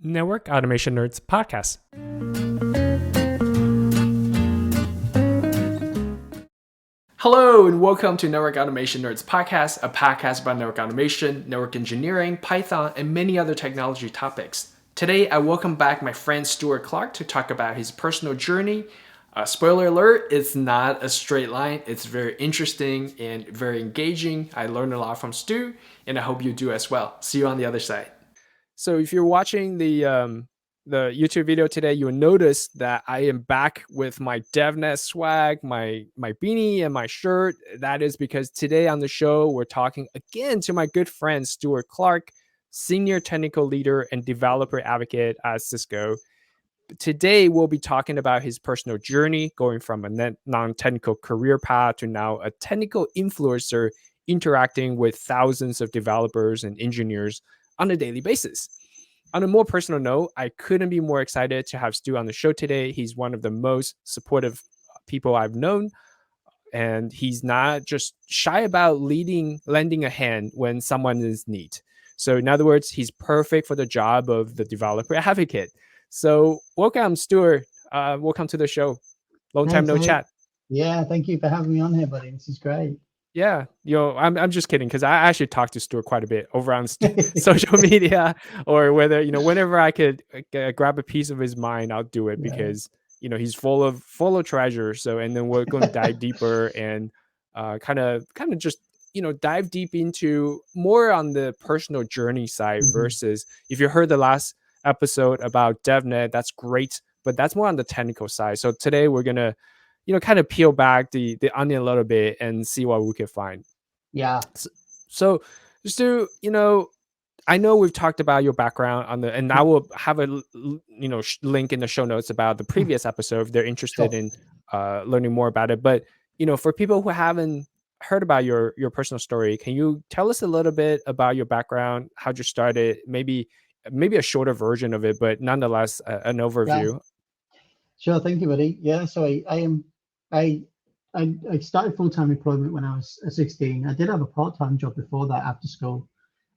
Network Automation Nerds podcast. Hello and welcome to Network Automation Nerds podcast, a podcast about network automation, network engineering, Python, and many other technology topics. Today, I welcome back my friend Stuart Clark to talk about his personal journey. Spoiler alert, it's not a straight line. It's very interesting and very engaging. I learned a lot from Stu, and I hope you do as well. See you on the other side. So if you're watching the YouTube video today, you'll notice that I am back with my DevNet swag, my beanie and my shirt. That is because today on the show, we're talking again to my good friend, Stuart Clark, Senior Technical Leader and Developer Advocate at Cisco. Today, we'll be talking about his personal journey, going from a non-technical career path to now a technical influencer interacting with thousands of developers and engineers on a daily basis. On a more personal note, I couldn't be more excited to have Stu on the show today. He's one of the most supportive people I've known, and he's not just shy about lending a hand when someone is in need. So in other words, he's perfect for the job of the developer advocate. So welcome, Stuart. Welcome to the show. Long time no chat. Yeah, thank you for having me on here, buddy. This is great. Yeah, I'm just kidding, because I actually talk to Stuart quite a bit over on social media, or whenever I could grab a piece of his mind, I'll do it, because he's full of treasure. So, and then we're going to dive deeper and kind of just dive deep into more on the personal journey side versus if you heard the last episode about DevNet, that's great, but that's more on the technical side. So today we're gonna kind of peel back the onion a little bit and see what we can find. Yeah. So just to, I know we've talked about your background and I will have a, link in the show notes about the previous episode if they're interested in learning more about it. But, for people who haven't heard about your personal story, can you tell us a little bit about your background, how'd you started, maybe a shorter version of it, but nonetheless an overview? Yeah. Sure, thank you, buddy. Yeah, so I started full-time employment when I was 16. I did have a part-time job before that after school.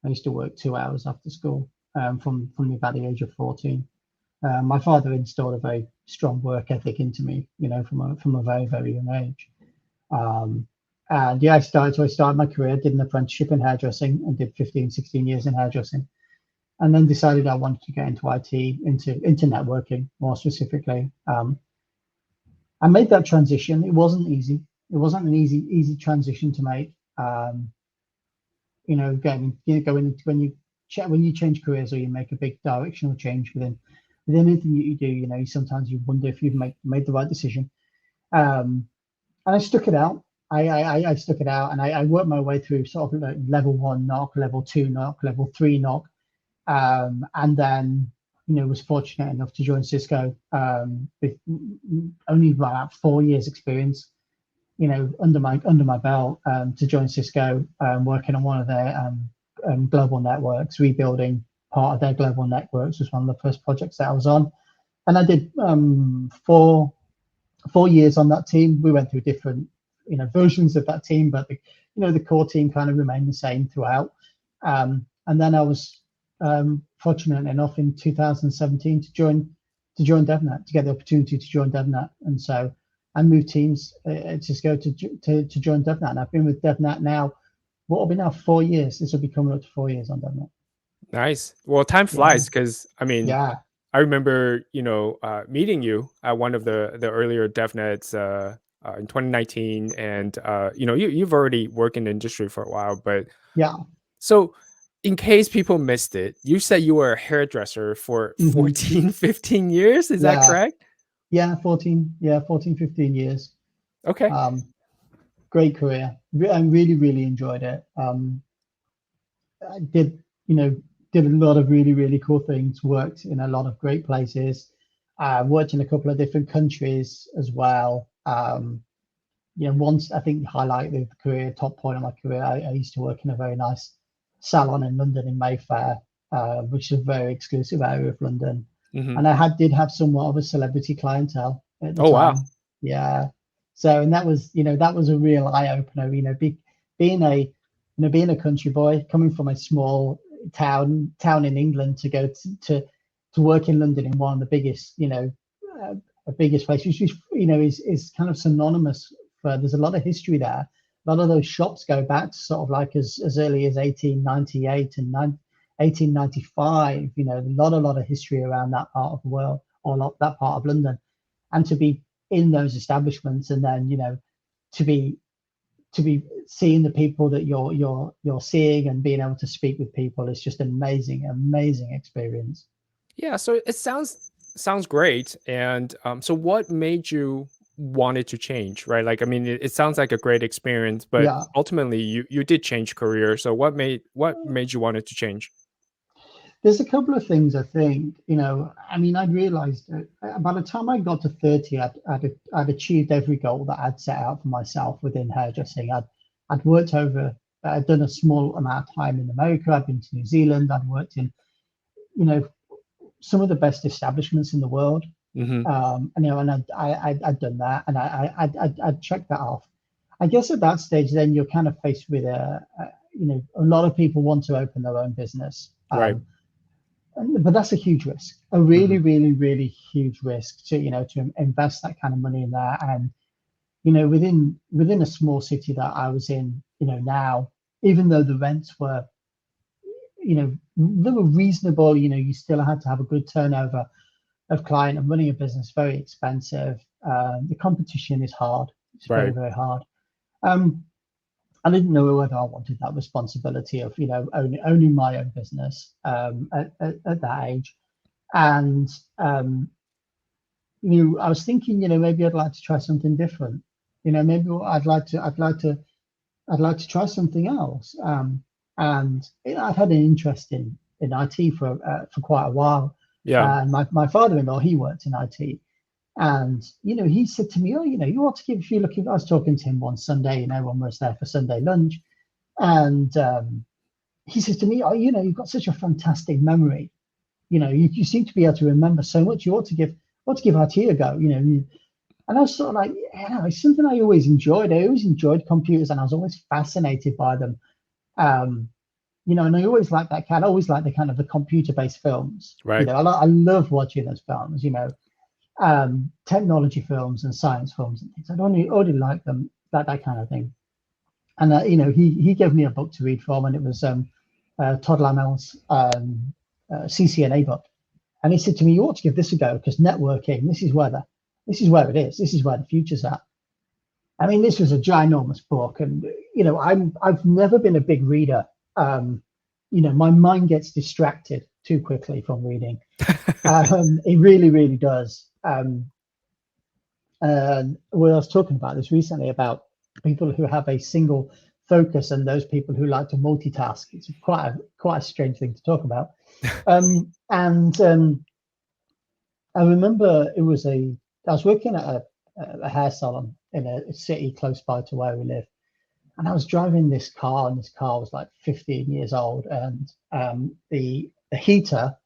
I used to work 2 hours after school from about the age of 14. My father instilled a very strong work ethic into me, from a very, very young age. And yeah, I started my career, did an apprenticeship in hairdressing and did 15, 16 years in hairdressing. And then decided I wanted to get into IT, into networking more specifically. I made that transition. It wasn't easy. It wasn't an easy transition to make. Going when you change careers or you make a big directional change within anything that you do, sometimes you wonder if you've made the right decision. And I stuck it out. I stuck it out, and I worked my way through sort of like level 1 knock, level 2 knock, level 3 knock. And then, was fortunate enough to join Cisco with only about 4 years experience, under my belt, to join Cisco, working on one of their global networks. Rebuilding part of their global networks was one of the first projects that I was on, and I did 4 years on that team. We went through different versions of that team, but the core team kind of remained the same throughout. And then I was fortunate enough in 2017 to join DevNet, to get the opportunity to join DevNet, and so I moved teams at Cisco to join DevNet, and I've been with DevNet now. What will be now 4 years? This will be coming up to 4 years on DevNet. Nice. Well, time flies, because I remember meeting you at one of the earlier DevNets in 2019, and you've already worked in the industry for a while, but so. In case people missed it, you said you were a hairdresser for 14, 15 years. Is that correct? Yeah, 14, 15 years. Okay. Great career. I really, really enjoyed it. I did a lot of really, really cool things, worked in a lot of great places, worked in a couple of different countries as well. Once, I think, highlight the career, top point of my career, I used to work in a very nice salon in London, in Mayfair, which is a very exclusive area of London. And I did have somewhat of a celebrity clientele at the time. Wow. Yeah. So, and that was a real eye opener. Being a country boy coming from a small town in England to go to to work in London in one of the biggest, uh, biggest places, which is kind of synonymous for. There's a lot of history there. A lot of those shops go back to sort of like as early as 1898 and 1895. A lot of history around that part of the world, or that part of London, and to be in those establishments, and then to be seeing the people that you're seeing and being able to speak with people is just amazing experience. Yeah, so it sounds great. And so what made you wanted to change, right? Like, I mean, it sounds like a great experience, but Yeah, ultimately you did change career. So what made you wanted to change? there's a couple of things I think. I mean, I'd realized that by the time I got to 30, I'd achieved every goal that I'd set out for myself within hairdressing. I'd worked over, I'd done a small amount of time in America. I'd been to New Zealand. I'd worked in, you know, some of the best establishments in the world. Hmm. And I'd done that, and I'd checked that off. I guess at that stage, then you're kind of faced with a lot of people want to open their own business. Right. But that's a huge risk, a Hmm. really huge risk to invest that kind of money in there. And within a small city that I was in, now, even though the rents were, they were reasonable, you still had to have a good turnover of client, and running a business very expensive. The competition is hard. It's Right. very hard. Um, I didn't know whether I wanted that responsibility of owning my own business at that age. And I was thinking, maybe I'd like to try something different. Maybe I'd like to try something else. And I've had an interest in IT for quite a while. Yeah. And my father-in-law, he worked in IT. And he said to me, "Oh, you ought to give, if you're looking." I was talking to him one Sunday, when we was there for Sunday lunch, and he says to me, "Oh, you've got such a fantastic memory. You seem to be able to remember so much. You ought to give IT a go." And I was sort of like, it's something I always enjoyed. I always enjoyed computers, and I was always fascinated by them. Um, and I always liked that kind. I always liked the kind of the computer-based films. Right. I love watching those films. Technology films and science films and things. I already like them, that kind of thing. And he gave me a book to read from, and it was Todd Lamel's CCNA book. And he said to me, "You ought to give this a go, because networking, this is where it is. This is where the future's at." I mean, this was a ginormous book, and I've never been a big reader. My mind gets distracted too quickly from reading. It really does. And I was talking about this recently, about people who have a single focus and those people who like to multitask. It's quite a strange thing to talk about. And I remember I was working at a hair salon in a city close by to where we live, and I was driving this car, and this car was like 15 years old, and the heater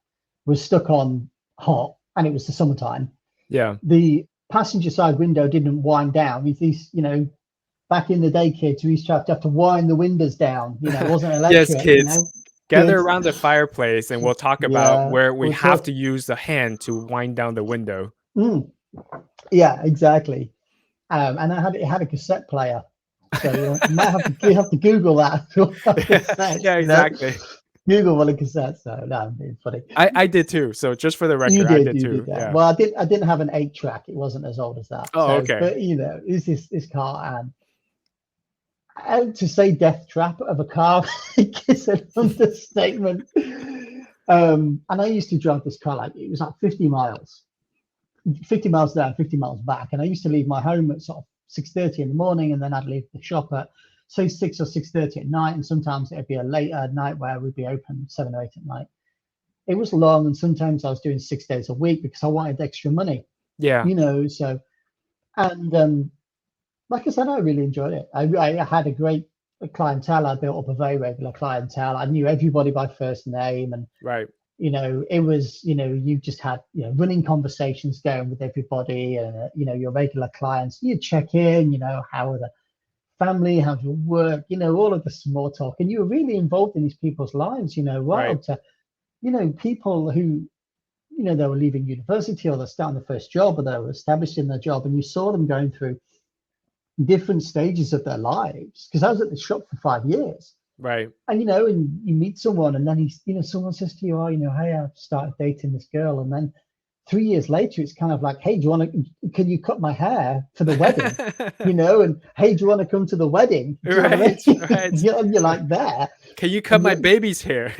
was stuck on hot, and it was the summertime. Yeah. The passenger side window didn't wind down. Back in the day, kids, we used to have to wind the windows down. It wasn't Yes, electric. kids, gather Kids, around the fireplace and we'll talk about yeah, where we we'll have talk. to use the hand to wind down the window. Mm, yeah, exactly. And it had a cassette player, so you might have to Google that. Cassettes, Yeah, exactly. Google what a cassette. So no, I'm being funny. I did too. So just for the You record, I did, did you did too. that. Yeah. Well, I didn't have an 8-track. It wasn't as old as that. Oh, So, okay. but it's this car, and to say death trap of a car is an understatement. And I used to drive this car, like, it was like 50 miles there, 50 miles back. And I used to leave my home at sort of 6:30 in the morning, and then I'd leave the shop at say 6 or 6:30 at night. And sometimes it'd be a later night where we'd be open 7 or 8 at night. It was long, and sometimes I was doing 6 days a week because I wanted extra money, Yeah. so. And like I said, I really enjoyed it. I had a great clientele. I built up a very regular clientele. I knew everybody by first name, and Right. it was, you just had, running conversations going with everybody, and your regular clients. You check in, how are the family, how's your work, all of the small talk, and you were really involved in these people's lives, right Right. up to, people who, they were leaving university, or they're starting their first job, or they were established in their job, and you saw them going through different stages of their lives. Because I was at the shop for 5 years. Right. And and you meet someone, and then someone says to you, "Oh, hey, I've started dating this girl," and then 3 years later, it's kind of like, "Hey, can you cut my hair for the wedding?" And hey, do you want to come to the wedding? Do you know what I Right. mean? Right. You're like there, Can you cut and my baby's hair?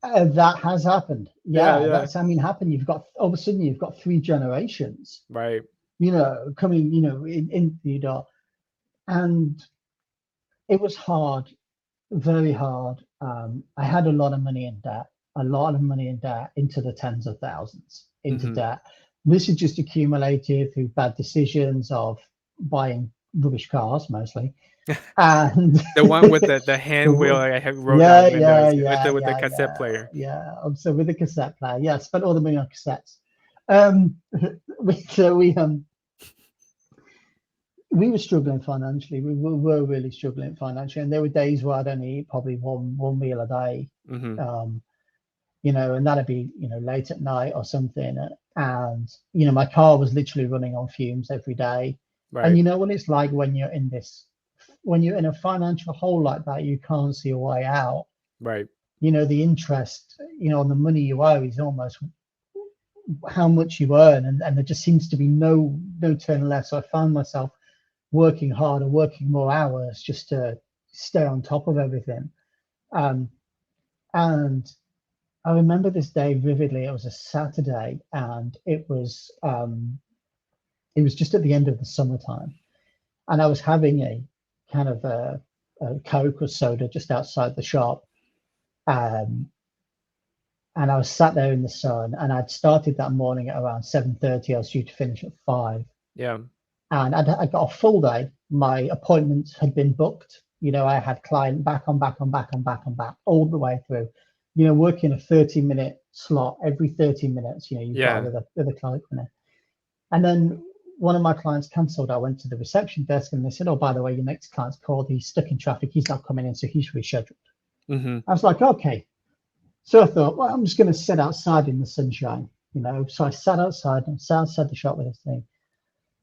that has happened. Yeah, Yeah, yeah. that's happened. You've got all of a sudden you've got 3 generations, Right. coming, in the door, and it was hard, very hard. I had a lot of money in debt, into the tens of thousands into Hmm. debt. This is just accumulated through bad decisions of buying rubbish cars mostly, and The one with the hand wheel, like I had rolled down yeah, yeah, windows with yeah, the yeah, cassette yeah, player. yeah. So with the cassette player, yeah, I spent all the money on cassettes. Um, we were struggling financially. We were really struggling financially, and there were days where I'd only eat probably one meal a day. Hmm. Um, and that'd be, late at night or something. And, my car was literally running on fumes every day. And Right. you know what it's like when you're in a financial hole like that, you can't see a way out. Right. The interest, on the money you owe is almost how much you earn. And there just seems to be no turn left. So I found myself working harder, working more hours just to stay on top of everything. Um, and I remember this day vividly. It was a Saturday, and it was just at the end of the summertime, and I was having a kind of a Coke or soda just outside the shop, um, and I was sat there in the sun, and I'd started that morning at around 7:30. I was due to finish at 5, Yeah. and I got a full day. My appointments had been booked. I had client back on back on back on back on back all the way through. Working a 30-minute slot every 30 minutes. You've got Yeah. with a client winner. And then one of my clients cancelled. I went to the reception desk and they said, "Oh, by the way, your next client's called. He's stuck in traffic. He's not coming in, so he's rescheduled." Hmm. I was like, okay. So I thought, well, I'm just going to sit outside in the sunshine. So I sat outside the shop with this thing,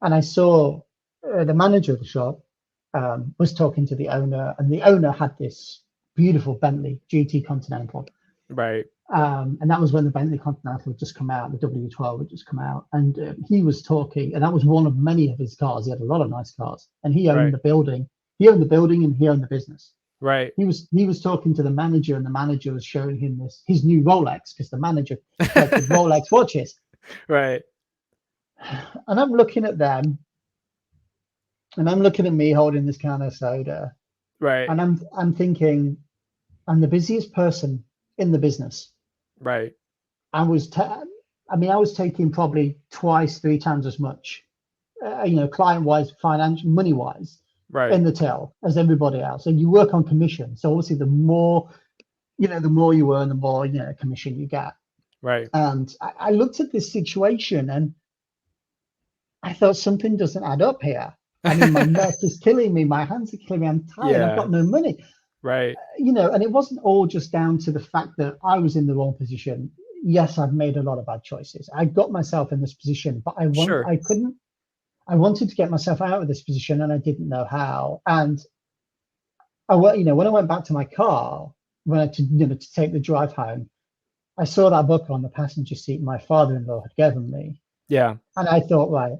and I saw the manager of the shop was talking to the owner, and the owner had this beautiful Bentley GT Continental. Right. And that was when the Bentley Continental had just come out, the W12 had just come out, and he was talking, and that was one of many of his cars. He had a lot of nice cars, and he owned Right. the building. He owned the building, and he owned the business. Right. He was talking to the manager, and the manager was showing him his new Rolex, because the manager collected Rolex watches. Right. And I'm looking at them, and I'm looking at me holding this can of soda, Right. and I'm thinking, I'm the busiest person in the business. Right. I was, I was taking probably twice, 3 times as much, client-wise, financial, money-wise, Right. in the till as everybody else. And you work on commission, so obviously the more you earn, the more commission you get. Right. And I looked at this situation and I thought something doesn't add up here. I mean, my neck is killing me, my hands are killing me. I'm tired. I've Yeah. got no money. Right. And it wasn't all just down to the fact that I was in the wrong position. Yes, I've made a lot of bad choices. I got myself in this position, but Sure. I wanted to get myself out of this position, and I didn't know how. And when I went back to my car, to take the drive home, I saw that book on the passenger seat my father-in-law had given me, Yeah. and I thought, right,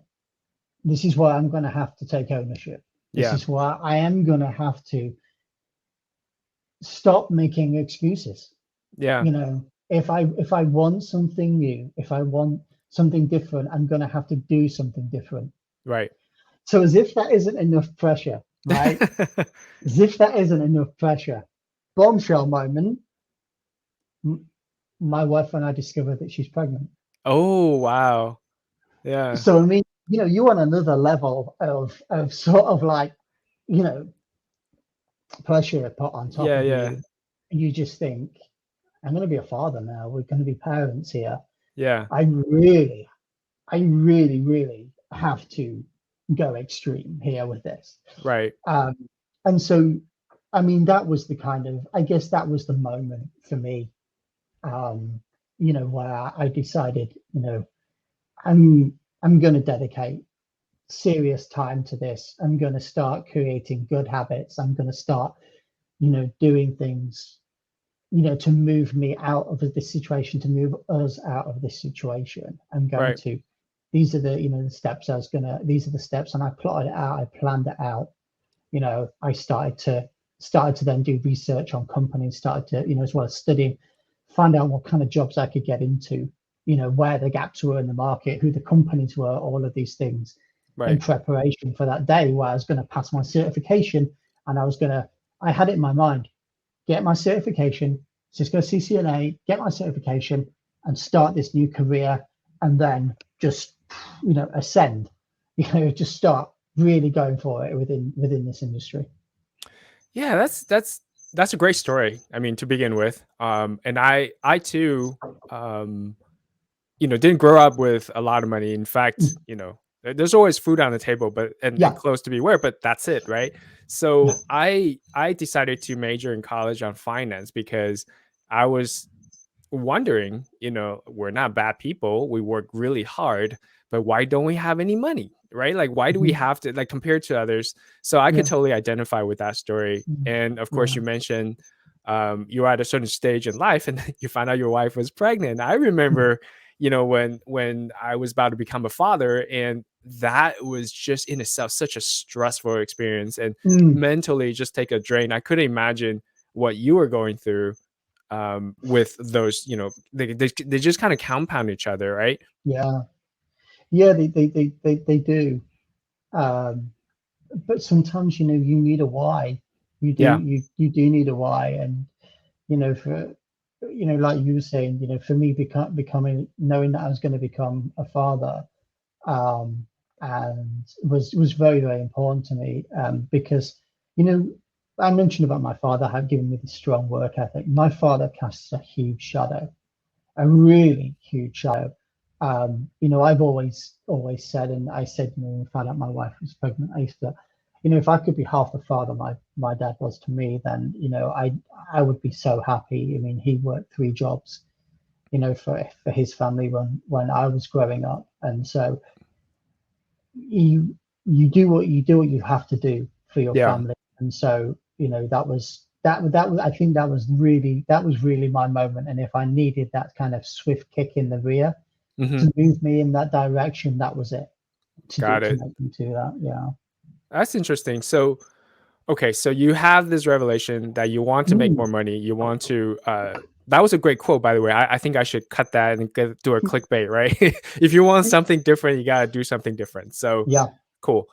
this is why I'm going to have to take ownership. This Yeah. is why I am going to have to stop making excuses. Yeah. If I want something new, if I want something different, I'm going to have to do something different. Right. So as if that isn't enough pressure, right? As if that isn't enough pressure. Bombshell moment. My wife and I discovered that she's pregnant. Oh, wow. Yeah. So I mean, you on another level of sort of like, you know, pressure put on top Yeah. of Yeah. you. And you just think, I'm going to be a father now. We're going to be parents here. Yeah. I really, I really, really have to go extreme here with this. Right. Um, and so, I mean, that was the kind of, I guess that was the moment for me. Um, where I decided, I'm going to dedicate serious time to this. I'm going to start creating good habits. I'm going to start, doing things, to move me out of this situation, to move us out of this situation. I'm going Right. to, these are the steps these are the steps, and I plotted it out. I planned it out. I started to then do research on companies, started to, as well as studying, find out what kind of jobs I could get into, where the gaps were in the market, who the companies were, all of these things in Right. preparation for that day where I was going to pass my certification. And I had it in my mind, get my certification, Cisco CCNA, get my certification and start this new career, and then just, ascend, just start really going for it within this industry. Yeah, that's a great story. I mean, to begin with, and I too, um, didn't grow up with a lot of money. In fact, Mm, there's always food on the table, but and yeah, clothes to be wear, but that's it, right? yeah, So I decided to major in college on finance because I was wondering, we're not bad people. We work really hard, but why don't we have any money? Right? Like, why do we mhm, have to, like, compared to others? So I could yeah, totally identify with that story. mm, And of course, yeah, you mentioned you're at a certain stage in life and you found out your wife was pregnant. I mm, remember, when I was about to become a father, and that was just in itself such a stressful experience and mm, mentally just take a drain. I couldn't imagine what you were going through with those, they just kind of compound each other, right? yeah, yeah. They do. Um, but sometimes, you need a why. Yeah. You do need a why, and for like you were saying, for me, becoming knowing that I was going to become a father, um, and was very, very important to me, because you know I mentioned about my father had given me this strong work ethic. My father casts a huge shadow, a really huge shadow. I've always said, and I said, when I found out my wife was pregnant, I used to, if I could be half the father my dad was to me, then I would be so happy. I mean, he worked 3 jobs, for his family when I was growing up, and so you do what you have to do for your Yeah. family, and so that was I think that was really my moment, and if I needed that kind of swift kick in the rear Hmm. to move me in that direction, that was it Got to it. make me do that. Yeah. That's interesting. So okay, so you have this revelation that you want to make Mm, more money. You want to. That was a great quote, by the way. I think I should cut that and do a clickbait, right? If you want something different, you gotta do something different. So yeah. cool.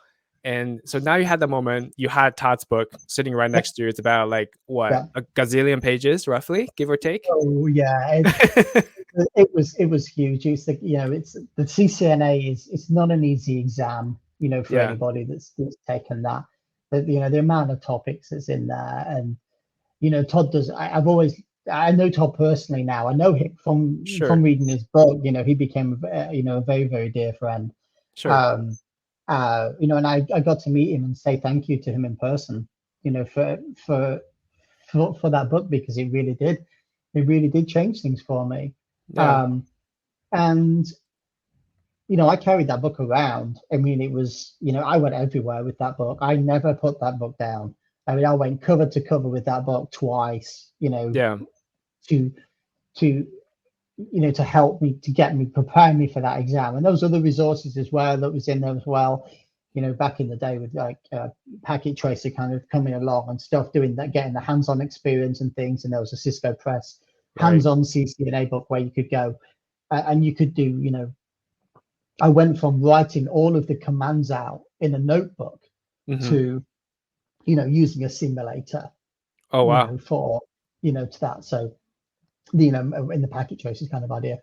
And so now you had the moment. You had Todd's book sitting right Yep. next to you. It's about like what, Yeah. a gazillion pages, roughly, give or take. Oh yeah. It was huge. It's the it's the CCNA it's not an easy exam, for Yeah, anybody that's taken that. But the amount of topics that's in there, and Todd does. I know Todd personally now. I know him from sure, reading his book. He became a very, very dear friend. sure, Um, and I got to meet him and say thank you to him in person. For for that book, because it really did change things for me. yeah, Um, and I carried that book around. I mean, it was, I went everywhere with that book. I never put that book down. I mean, I went cover to cover with that book twice, yeah, to to to help me, to get me, prepare me for that exam. And those other resources as well that was in there as well. Back in the day with like Packet Tracer kind of coming along and stuff, doing that, getting the hands-on experience and things. And there was a Cisco Press right, hands-on CCNA book where you could go, and you could do, I went from writing all of the commands out in a notebook hmm, to, using a simulator, oh wow, for, to that. So, in the packet traces kind of idea,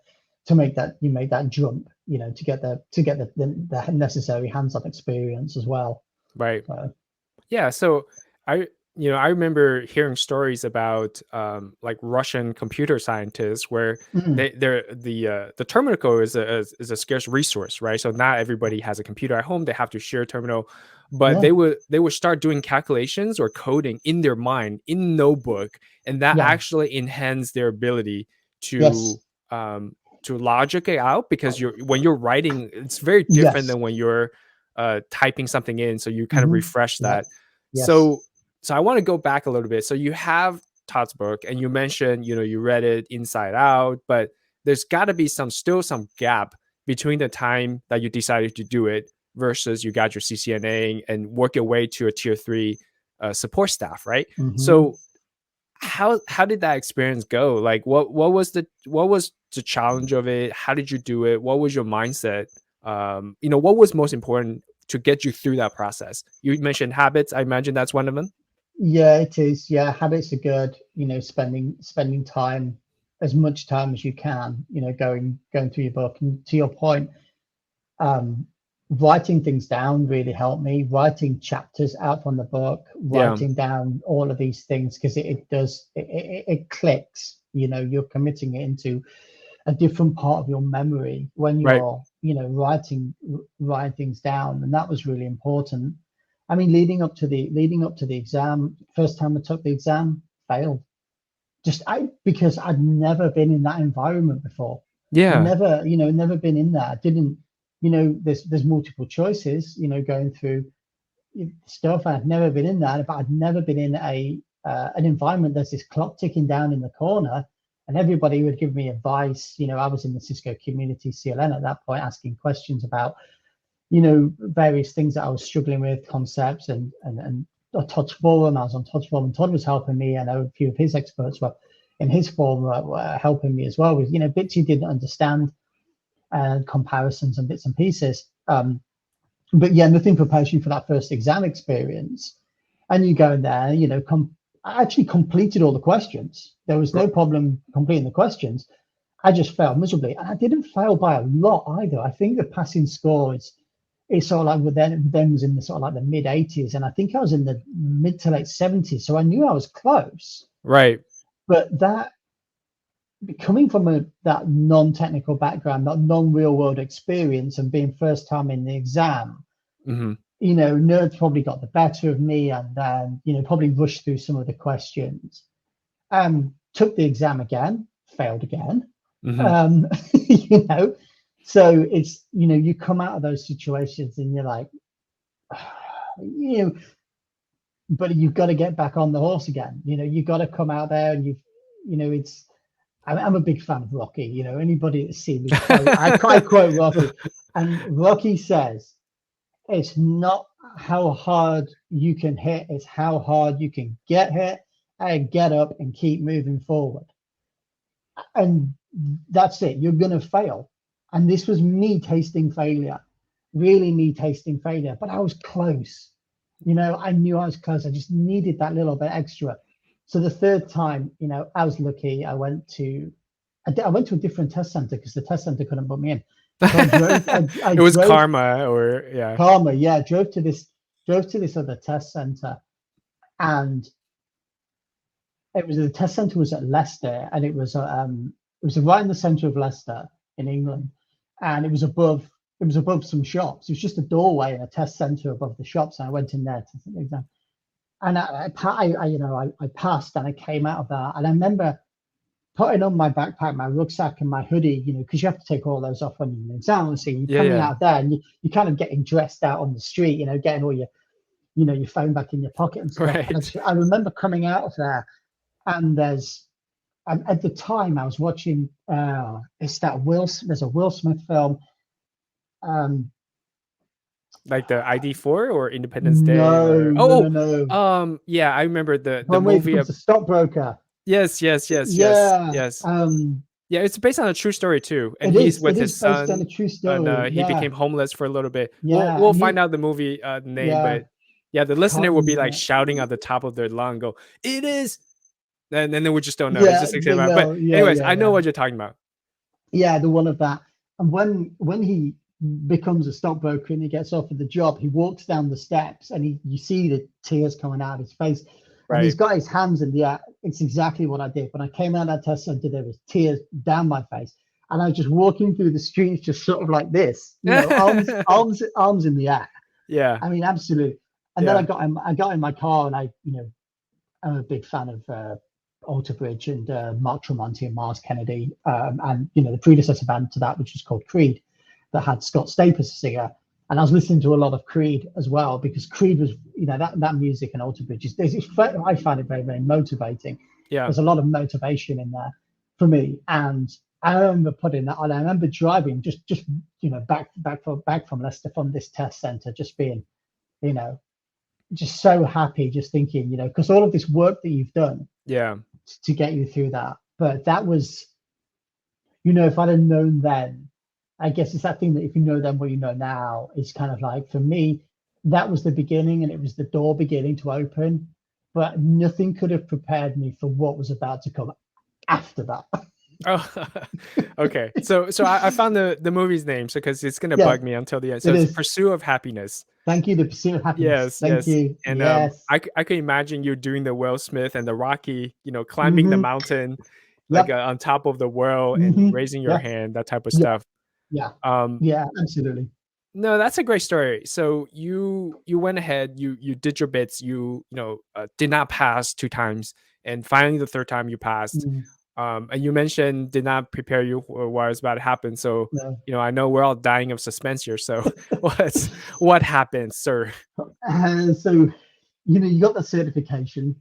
you make that jump, to get the necessary hands-on experience as well. right. So, Yeah, so I I remember hearing stories about like Russian computer scientists where mm, the terminal is a scarce resource, right? So not everybody has a computer at home. They have to share a terminal, but yeah, they would start doing calculations or coding in their mind in notebook, and that yeah, actually enhanced their ability to yes, to logic it out, because when you're writing, it's very different Yes. than when you're typing something in. So you kind of Hmm. refresh Yeah. that. Yes. So I want to go back a little bit. So you have Todd's book, and you mentioned, you read it inside out, but there's got to be still some gap between the time that you decided to do it versus you got your CCNA and work your way to a tier 3 support staff, right? Hmm. So how did that experience go? Like what was the challenge of it? How did you do it? What was your mindset? What was most important to get you through that process? You mentioned habits. I imagine that's one of them. Yeah, it is. Yeah, habits are good. Spending time, as much time as you can. Going through your book. And to your point, um, writing things down really helped me. Writing chapters out from the book, Yeah. writing down all of these things, because it clicks. You're committing it into a different part of your memory when Right. you're writing things down, and that was really important. I mean, leading up to the exam, first time I took the exam, failed. Just I because I'd never been in that environment before. Yeah. Never been in that. I didn't, there's multiple choices, going through stuff. I'd never been in that, but I'd never been in an environment. There's this clock ticking down in the corner, and everybody would give me advice. I was in the Cisco community CLN at that point, asking questions about various things that I was struggling with, concepts, and Todd's forum. I was on Todd's forum, and Todd was helping me. I know a few of his experts were in his forum were helping me as well with bits you didn't understand, and comparisons and bits and pieces. But yeah, nothing prepares you for that first exam experience. And you go in there, I actually completed all the questions. There was no problem completing the questions. I just failed miserably. And I didn't fail by a lot either. I think the passing score is sort of like then was in the sort of like the mid 80s. And I think I was in the mid to late 70s. So I knew I was close. Right. But that coming from that non-technical background, that non-real world experience, and being first time in the exam, Mm-hmm. nerves probably got the better of me, and probably rushed through some of the questions. Took the exam again, failed again. Mm-hmm. Um, you know, so it's you come out of those situations and you're like, you know, but you've got to get back on the horse again. You've got to come out there, and it's. I'm a big fan of Rocky. Anybody that's seen me quote, I quote Rocky, and Rocky says, "It's not how hard you can hit; it's how hard you can get hit and get up and keep moving forward." And that's it. You're gonna fail, and this was me tasting failure, really me tasting failure. But I was close. I knew I was close. I just needed that little bit extra. So the third time, I was lucky. I went to a different test center because the test center couldn't put me in. So I It was drove karma, or yeah. Karma, yeah, drove to this other test center, and the test center was at Leicester, and it was right in the center of Leicester in England, and it was above some shops. It was just a doorway and a test center above the shops, and I went in there to take the exam, and I passed, and I came out of that, and I remember putting on my backpack, my rucksack, and my hoodie, because you have to take all those off when you're in the exam. So you're Yeah, coming yeah. out there, and you're kind of getting dressed out on the street, getting all your phone back in your pocket and stuff. And Right. I remember coming out of there, and at the time I was watching, there's a Will Smith film. Um, Like the ID4 or Independence Day, no, or no, no, no. yeah, I remember the One where he movie becomes of. a stockbroker. Yes, yes, yes, yes, Yeah. yes. Yeah, it's based on a true story too, and It he's is. with It his is based on a son, true and story. he Yeah. became homeless for a little bit. We'll Yeah. we'll And find out the movie name, yeah, but yeah, the I can't listener will be like remember. shouting at the top of their lung, "Go, it is!" And then we just don't know. It's Yeah, just like, they but will. Yeah, anyways, yeah, I know yeah. what you're talking about. Yeah, the one of that. And when he becomes a stockbroker and he gets offered the job, he walks down the steps, and you see the tears coming out of his face, and he's Right. got his hands in the air. It's exactly what I did when I came out of that test center. There was tears down my face, and I was just walking through the streets, just sort of like this, arms in the air. Yeah, I mean, absolutely. And then I yeah. got in my car, and I'm a big fan of Alter Bridge and Mark Tremonti and Mars Kennedy, and the predecessor band to that, which was called Creed, that had Scott Stapp as a singer. And I was listening to a lot of Creed as well, because Creed was, that music and Alter Bridge I find it very, very motivating. Yeah. There's a lot of motivation in there for me, and I remember putting that on. I remember driving just back from Leicester from this test center, just being, just so happy, just thinking, because all of this work that you've done Yeah. to get you through that. But that was, if I'd have known then, I guess it's that thing that if you know then what you know now, it's kind of like, for me, that was the beginning, and it was the door beginning to open. But nothing could have prepared me for what was about to come after that. Oh, okay. So I found the movie's name, so because it's gonna Yeah, bug me until the end. So it it's is. Pursuit of Happiness. Thank you. The Pursuit of Happiness. Yes, Thank yes. you. And Yes. I can imagine you doing the Will Smith and the Rocky, climbing the Mm-hmm. mountain, like Yep. on top of the world and Mm-hmm. raising your Yeah. hand, that type of Yeah. stuff. Yeah. Um, Yeah. Absolutely. no, that's a great story. So you went ahead, you did your bits, did not pass 2 times, and finally the third time you passed. Mm, And you mentioned did not prepare you for what was about to happen. So no. I know we're all dying of suspense here. So what happened, sir? So, you got the certification.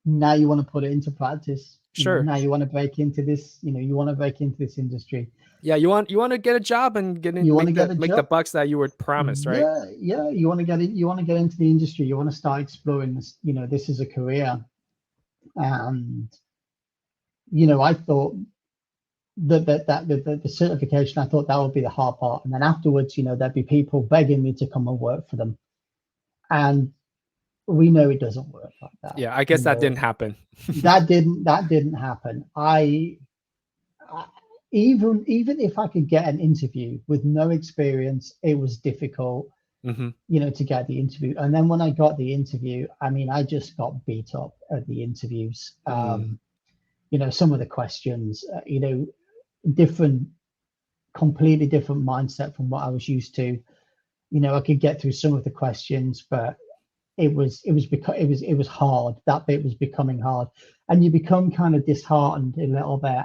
Now you want to put it into practice. Sure. Now you want to break into this. You want to break into this industry. Yeah, you want to get a job and You want to get a make the job. bucks that you were promised, right? Yeah. You want to get it. You want to get into the industry. You want to start exploring this. This is a career, and I thought the certification. I thought that would be the hard part, and then afterwards, there'd be people begging me to come and work for them, and we know it doesn't work like that. Yeah, I guess that didn't happen. That didn't happen. Even if I could get an interview with no experience, it was difficult, Hmm. to get the interview. And then when I got the interview, I mean, I just got beat up at the interviews. Some of the questions, different, completely different mindset from what I was used to. I could get through some of the questions, but it was hard. That bit was becoming hard, and you become kind of disheartened a little bit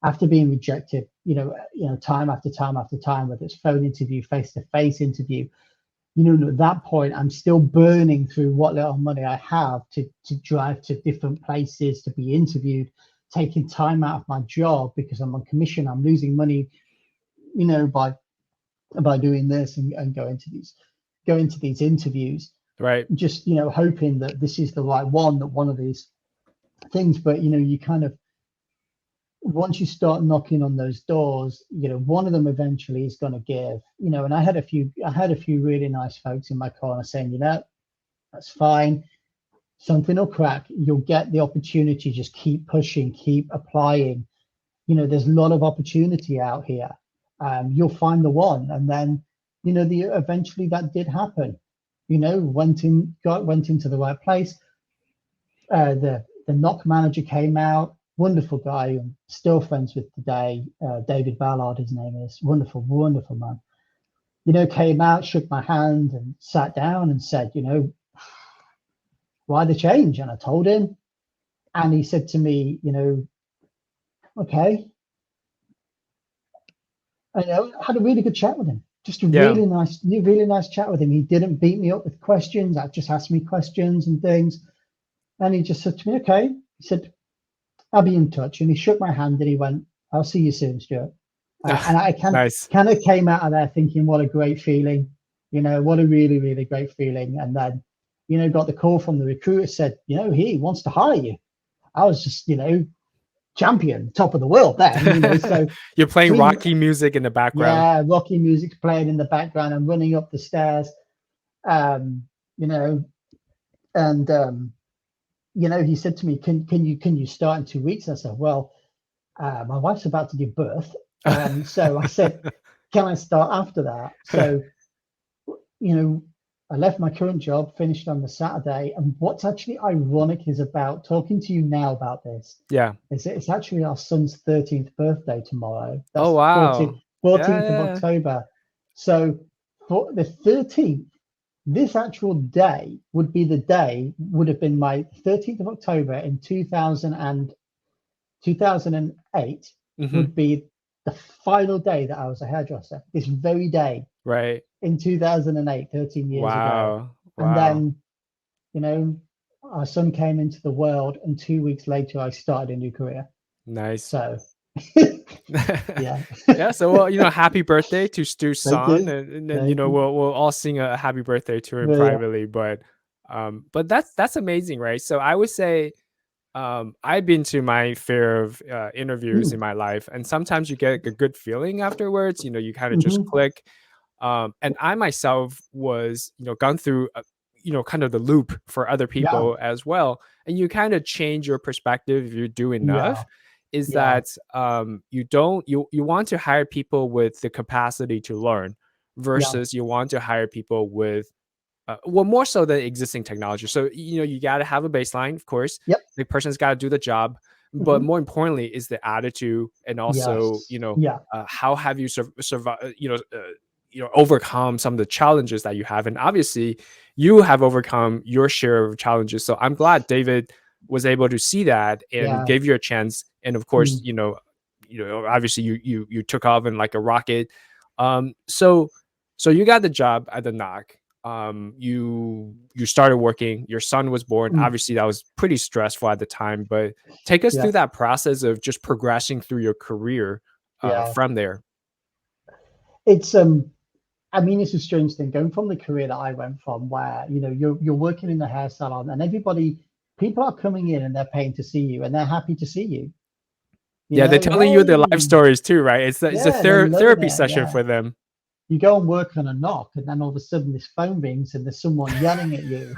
after being rejected. Time after time after time, whether it's phone interview, face to face interview. At that point, I'm still burning through what little money I have to drive to different places to be interviewed, taking time out of my job because I'm on commission. I'm losing money, by doing this and going to these interviews. Right. Just hoping that this is the right one of these things. But you kind of, once you start knocking on those doors, one of them eventually is going to give. And I had a few really nice folks in my corner saying, that's fine, something will crack, you'll get the opportunity, just keep pushing, keep applying. There's a lot of opportunity out here. You'll find the one. And then eventually that did happen. Went into the right place. The knock manager came out, wonderful guy, I'm still friends with today. David Ballard, his name is, wonderful man. Came out, shook my hand, and sat down and said, why the change? And I told him, and he said to me, okay. I had a really good chat with him. Just a really nice chat with him. He didn't beat me up with questions. I just asked me questions and things. And he just said to me, okay. He said, I'll be in touch. And he shook my hand and he went, I'll see you soon, Stuart. And I Nice. kind of came out of there thinking, what a great feeling, what a really, really great feeling. And then, got the call from the recruiter, said, he wants to hire you. I was just, champion, top of the world then. So you're playing Rocky music in the background. Yeah, Rocky music's playing in the background. I'm running up the stairs, and he said to me, can you start in 2 weeks? I said, well, my wife's about to give birth. So I said, can I start after that? So, I left my current job, finished on the Saturday. And what's actually ironic is about talking to you now about this. Yeah. It's actually our son's 13th birthday tomorrow. That's wow. 14th of October. So for the 13th, This actual day would have been my 13th of October in 2008 Hmm. would be the final day that I was a hairdresser. This very day Right. in 2008, 13 years ago. Wow. And Wow. then, you know, our son came into the world, and 2 weeks later, I started a new career. Nice. So, yeah. Yeah. So, well, happy birthday to Stu's Thank son, you. and then Thank you. we'll all sing a happy birthday to him Well, yeah. privately. But that's amazing, right? So I would say, I've been to my fair of interviews in Mm, my life, and sometimes you get a good feeling afterwards. You kind of just hmm. click. And I myself was, gone through, kind of the loop for other Yeah. people as well. And you kind of change your perspective if you do Yeah. enough. Is Yeah. that you don't you want to hire people with the capacity to learn Yeah. versus you want to hire people with well, more so than existing technology. So, you got to have a baseline, of course. Yep. The person's got to do the job, but Hmm. more importantly is the attitude, and also, Yes. Yeah. how have you survived, overcome some of the challenges that you have. And obviously, you have overcome your share of challenges. So I'm glad David was able to see that and Yeah. gave you a chance. And of course, Mm, obviously you took off in like a rocket. So you got the job at the knock. You started working, your son was born. mm, Obviously that was pretty stressful at the time, but take us yeah. through that process of just progressing through your career Yeah. from there. It's I mean, it's a strange thing going from the career that I went from, where you're working in the hair salon, and people are coming in and they're paying to see you, and they're happy to see you. Yeah, they're telling you their life Hey, stories too, right? It's a yeah, they're loving therapy it. session Yeah, for them. you go and work on a knock, and then all of a sudden this phone rings, and there's someone yelling at you.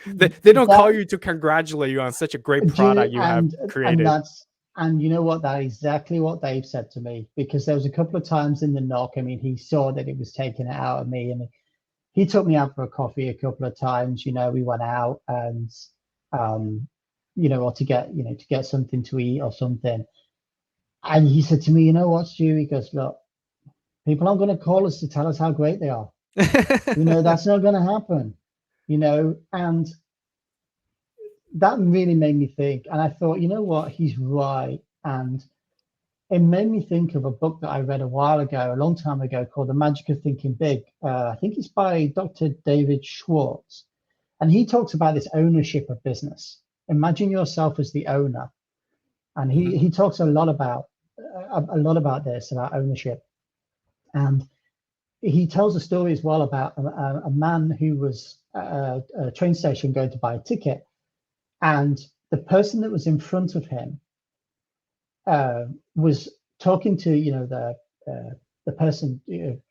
They don't call That you to congratulate you on such a great do you, product you have and created. that's and you know what? That is exactly what Dave said to me, because there was a couple of times in the knock. I mean, he saw that it was taking it out of me, and he took me out for a coffee a couple of times. We went out and um, or to get something to eat or something. And he said to me, "You know what, Stu?" He goes, "Look, people aren't going to call us to tell us how great they are. That's not going to happen. And that really made me think. And I thought, you know what, he's right. And it made me think of a book that I read a while ago, a long time ago, called The Magic of Thinking Big. I think it's by Dr. David Schwartz. And he talks about this ownership of business. Imagine yourself as the owner. And Mhm. he talks a lot about this, about ownership. And he tells a story as well about a man who was at a train station going to buy a ticket, and the person that was in front of him was talking to the person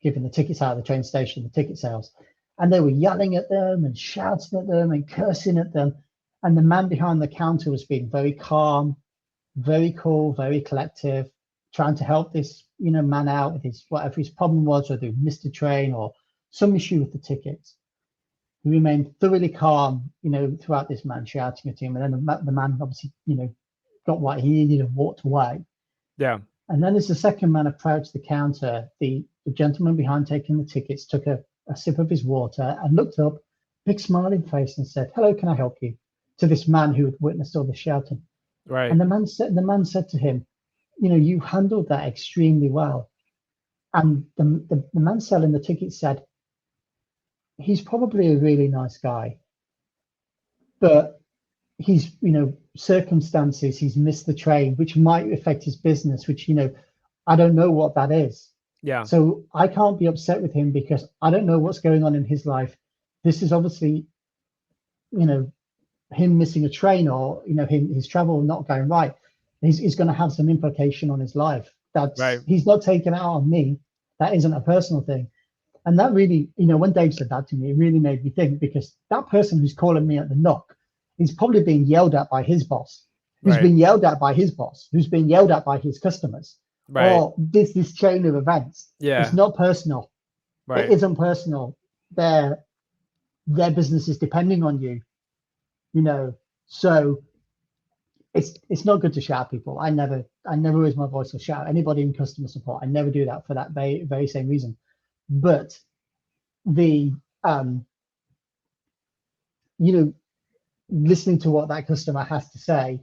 giving the tickets out of the train station, the ticket sales, and they were yelling at them and shouting at them and cursing at them. And the man behind the counter was being very calm, very cool, very collective, trying to help this man out with his whatever his problem was, whether he missed a train or some issue with the tickets. He remained thoroughly calm, throughout this man shouting at him, and then the man obviously, got what he needed and walked away. Yeah. And then as the second man approached the counter, the gentleman behind taking the tickets took a sip of his water and looked up, big smiling face, and said, "Hello, can I help you?" to this man who had witnessed all the shouting. Right. And the man said to him, "You handled that extremely well." And the man selling the ticket said, "He's probably a really nice guy, but he's circumstances, he's missed the train, which might affect his business, which I don't know what that is. Yeah. So I can't be upset with him because I don't know what's going on in his life. This is obviously you know him missing a train, or his travel not going right, is going to have some implication on his life. Right. That's He's not taken out on me. That isn't a personal thing." And that really, when Dave said that to me, it really made me think, because that person who's calling me at the knock is probably being yelled at by his boss, who's Right. been yelled at by his boss, who's been yelled at by his customers, Right. or this chain of events. It's Yeah. not personal. It Right. isn't personal. Their business is depending on you, you know. So it's not good to shout at people. I never raise my voice or shout at anybody in customer support. I never do that for that very, very same reason. But the you know, listening to what that customer has to say,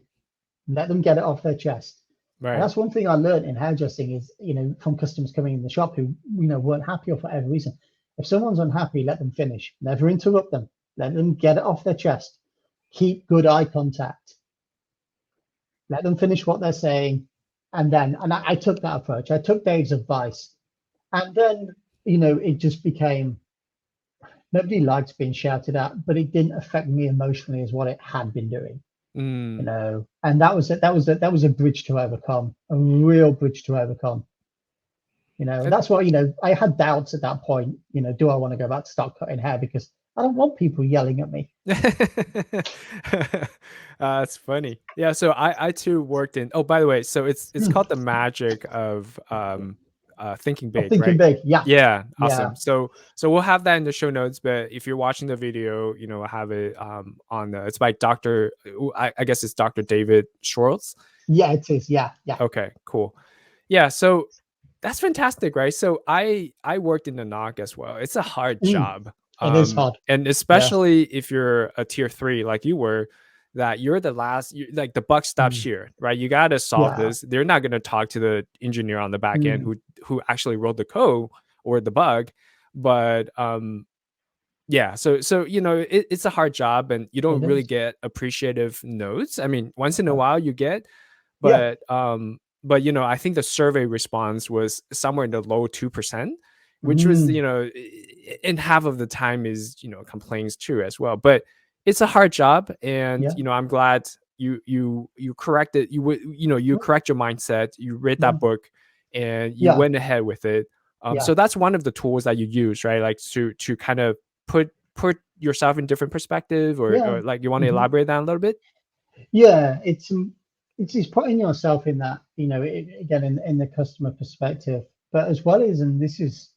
let them get it off their chest. And Right. that's one thing I learned in hairdressing is, from customers coming in the shop who, weren't happy or for whatever reason. If someone's unhappy, let them finish. Never interrupt them. Let them get it off their chest. Keep good eye contact. Let them finish what they're saying. And I took that approach. I took Dave's advice. And then, it just became, nobody likes being shouted at, but it didn't affect me emotionally as what it had been doing. Mm. And that was a bridge to overcome, a real bridge to overcome. And That's why, I had doubts at that point. Do I want to go back to start cutting hair? Because I don't want people yelling at me. That's funny. Yeah, so I too worked in, oh, by the way, so it's Hmm. called the magic of thinking Of big, thinking right? big. Yeah, Yeah, yeah, awesome. So we'll have that in the show notes, but if you're watching the video, I have it on the, it's by Dr. I guess it's Dr. David Schwartz. yeah. It is. Yeah, yeah. Okay, cool. Yeah, so that's fantastic, right? So I worked in the knock as well. It's a hard Mm, job. it is hard. And Yes. especially if you're a tier 3 like you were, that you're the last, like the buck stops Mm, here, right? You got to solve yeah. this. They're not going to talk to the engineer on the back end Mm, who actually wrote the code or the bug. But yeah, so it's a hard job and you don't it really is. get appreciative notes. I mean, once in a while you get, Yeah. but I think the survey response was somewhere in the low 2%, which was, Mm, and half of the time is, complaints too as well. But it's a hard job, and yeah. I'm glad you corrected, you Yeah. correct your mindset, you read Yeah. that book, and you Yeah. went ahead with it. Yeah. So that's one of the tools that you use, right? Like to kind of put yourself in different perspective, Yeah. or like you want to Hmm. elaborate that a little bit. Yeah. It's putting yourself in that, again, in the customer perspective, but as well as, and this is,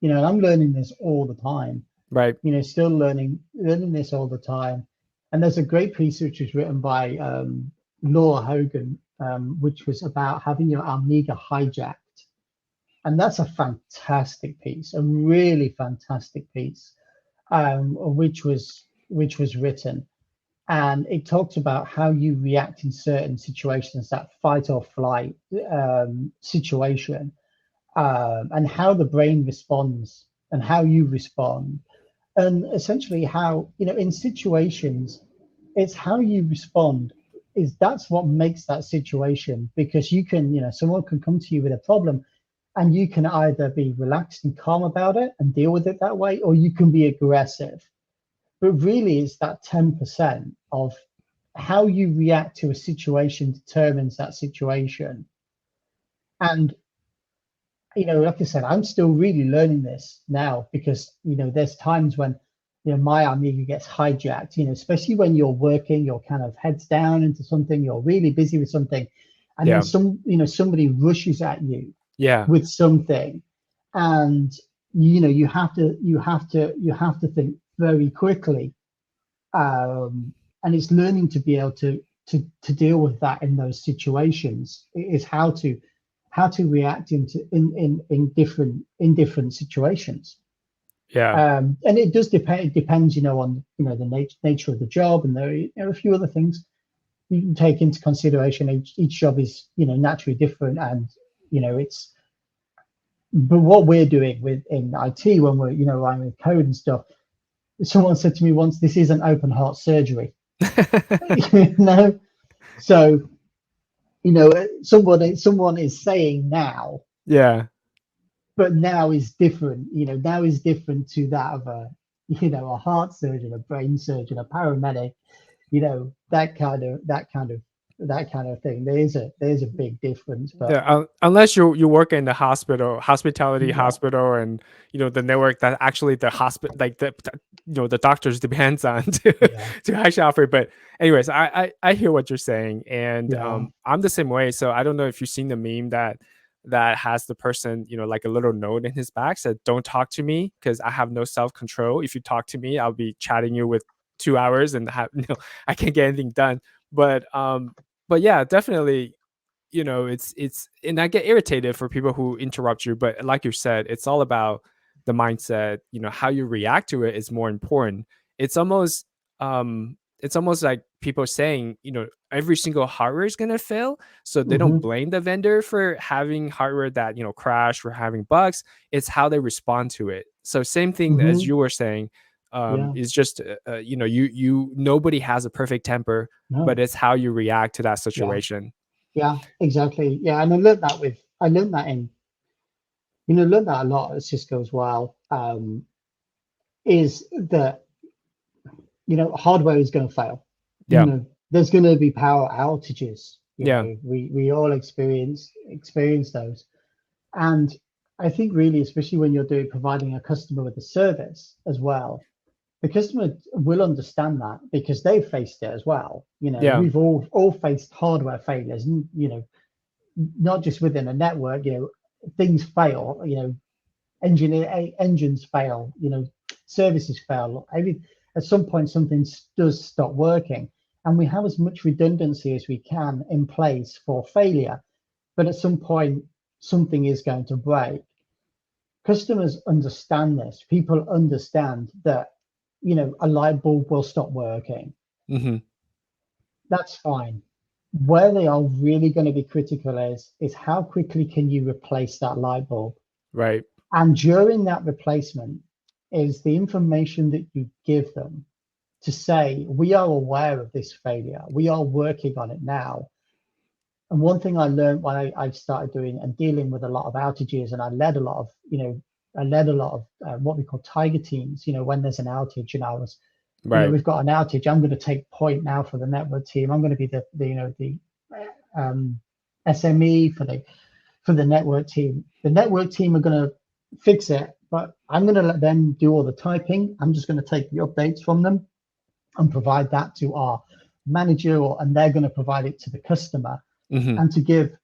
and I'm learning this all the time. Right. Still learning this all the time. And there's a great piece which was written by Laura Hogan, which was about having your Amiga hijacked. And that's a fantastic piece, a really fantastic piece, which was written. And it talks about how you react in certain situations, that fight or flight situation, and how the brain responds and how you respond, and essentially how, in situations, it's how you respond, is that's what makes that situation, because you can, someone can come to you with a problem, and you can either be relaxed and calm about it and deal with it that way, or you can be aggressive. But really it's that 10% of how you react to a situation determines that situation. And like I said, I'm still really learning this now, because there's times when my Amiga gets hijacked. Especially when you're working, you're kind of heads down into something, you're really busy with something, and then Yeah. somebody rushes at you Yeah. with something, and you have to think very quickly, and it's learning to be able to deal with that in those situations. It is how to react in different situations. Yeah. And it does depend. It depends, on the nature of the job, and there are a few other things you can take into consideration. Each job is naturally different, and it's. But what we're doing in IT, when we're writing with code and stuff, someone said to me once, "This isn't open heart surgery." you know so someone is saying now, Yeah. but now is different. Now is different to that of a heart surgeon, a brain surgeon, a paramedic. That kind of thing. There's a big difference. But Yeah, unless you work in the hospitality yeah, hospital, and the network that actually the hospital, like the doctors depends on to yeah, to actually operate. But anyways, I hear what you're saying, and yeah, I'm the same way. So I don't know if you've seen the meme that has the person, like a little note in his back said, "Don't talk to me because I have no self control. If you talk to me, I'll be chatting you with 2 hours and have I can't get anything done." But yeah, definitely, it's and I get irritated for people who interrupt you, but like you said, it's all about the mindset, how you react to it is more important. It's almost like people saying, every single hardware is going to fail, so they don't Hmm. blame the vendor for having hardware that crash or having bugs. It's how they respond to it. So same thing as Hmm. you were saying, Yeah. is just you nobody has a perfect temper, but No. it's how you react to that Yeah. situation. Yeah. Exactly. Yeah. And I learned that learned that a lot at Cisco as well. Is that hardware is going to fail. Yeah. There's going to be power outages. Yeah. We all experience those. And I think really, especially when you're providing a customer with a service as well, the customer will understand that because they've faced it as well. Yeah. We've all faced hardware failures, and not just within a network. Things fail. Engines fail. Services fail. At some point, something does stop working, and we have as much redundancy as we can in place for failure. But at some point, something is going to break. Customers understand this. People understand that, a light bulb will stop working. Hmm. That's fine. Where they are really going to be critical is how quickly can you replace that light bulb? Right. And during that replacement is the information that you give them to say, we are aware of this failure. We are working on it now. And one thing I learned when I started doing and dealing with a lot of outages, and I led a lot of what we call tiger teams. When there's an outage, and Right. we've got an outage. I'm going to take point now for the network team. I'm going to be the um, SME for the network team. The network team are going to fix it, but I'm going to let them do all the typing. I'm just going to take the updates from them and provide that to our manager, and they're going to provide it to the customer, Hmm. and to give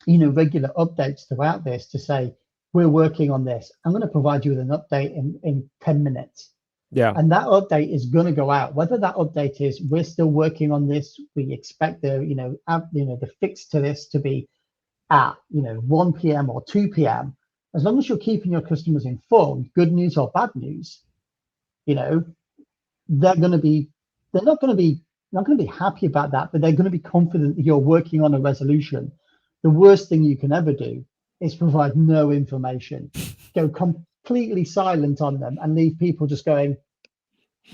regular updates throughout this to say, we're working on this. I'm going to provide you with an update in 10 minutes. Yeah. And that update is going to go out. Whether that update is we're still working on this, we expect the fix to this to be at 1 p.m. or 2 p.m. As long as you're keeping your customers informed, good news or bad news, you know they're going to be they're not going to be happy about that, but they're going to be confident that you're working on a resolution. The worst thing you can ever do is provide no information, go completely silent on them, and leave people just going,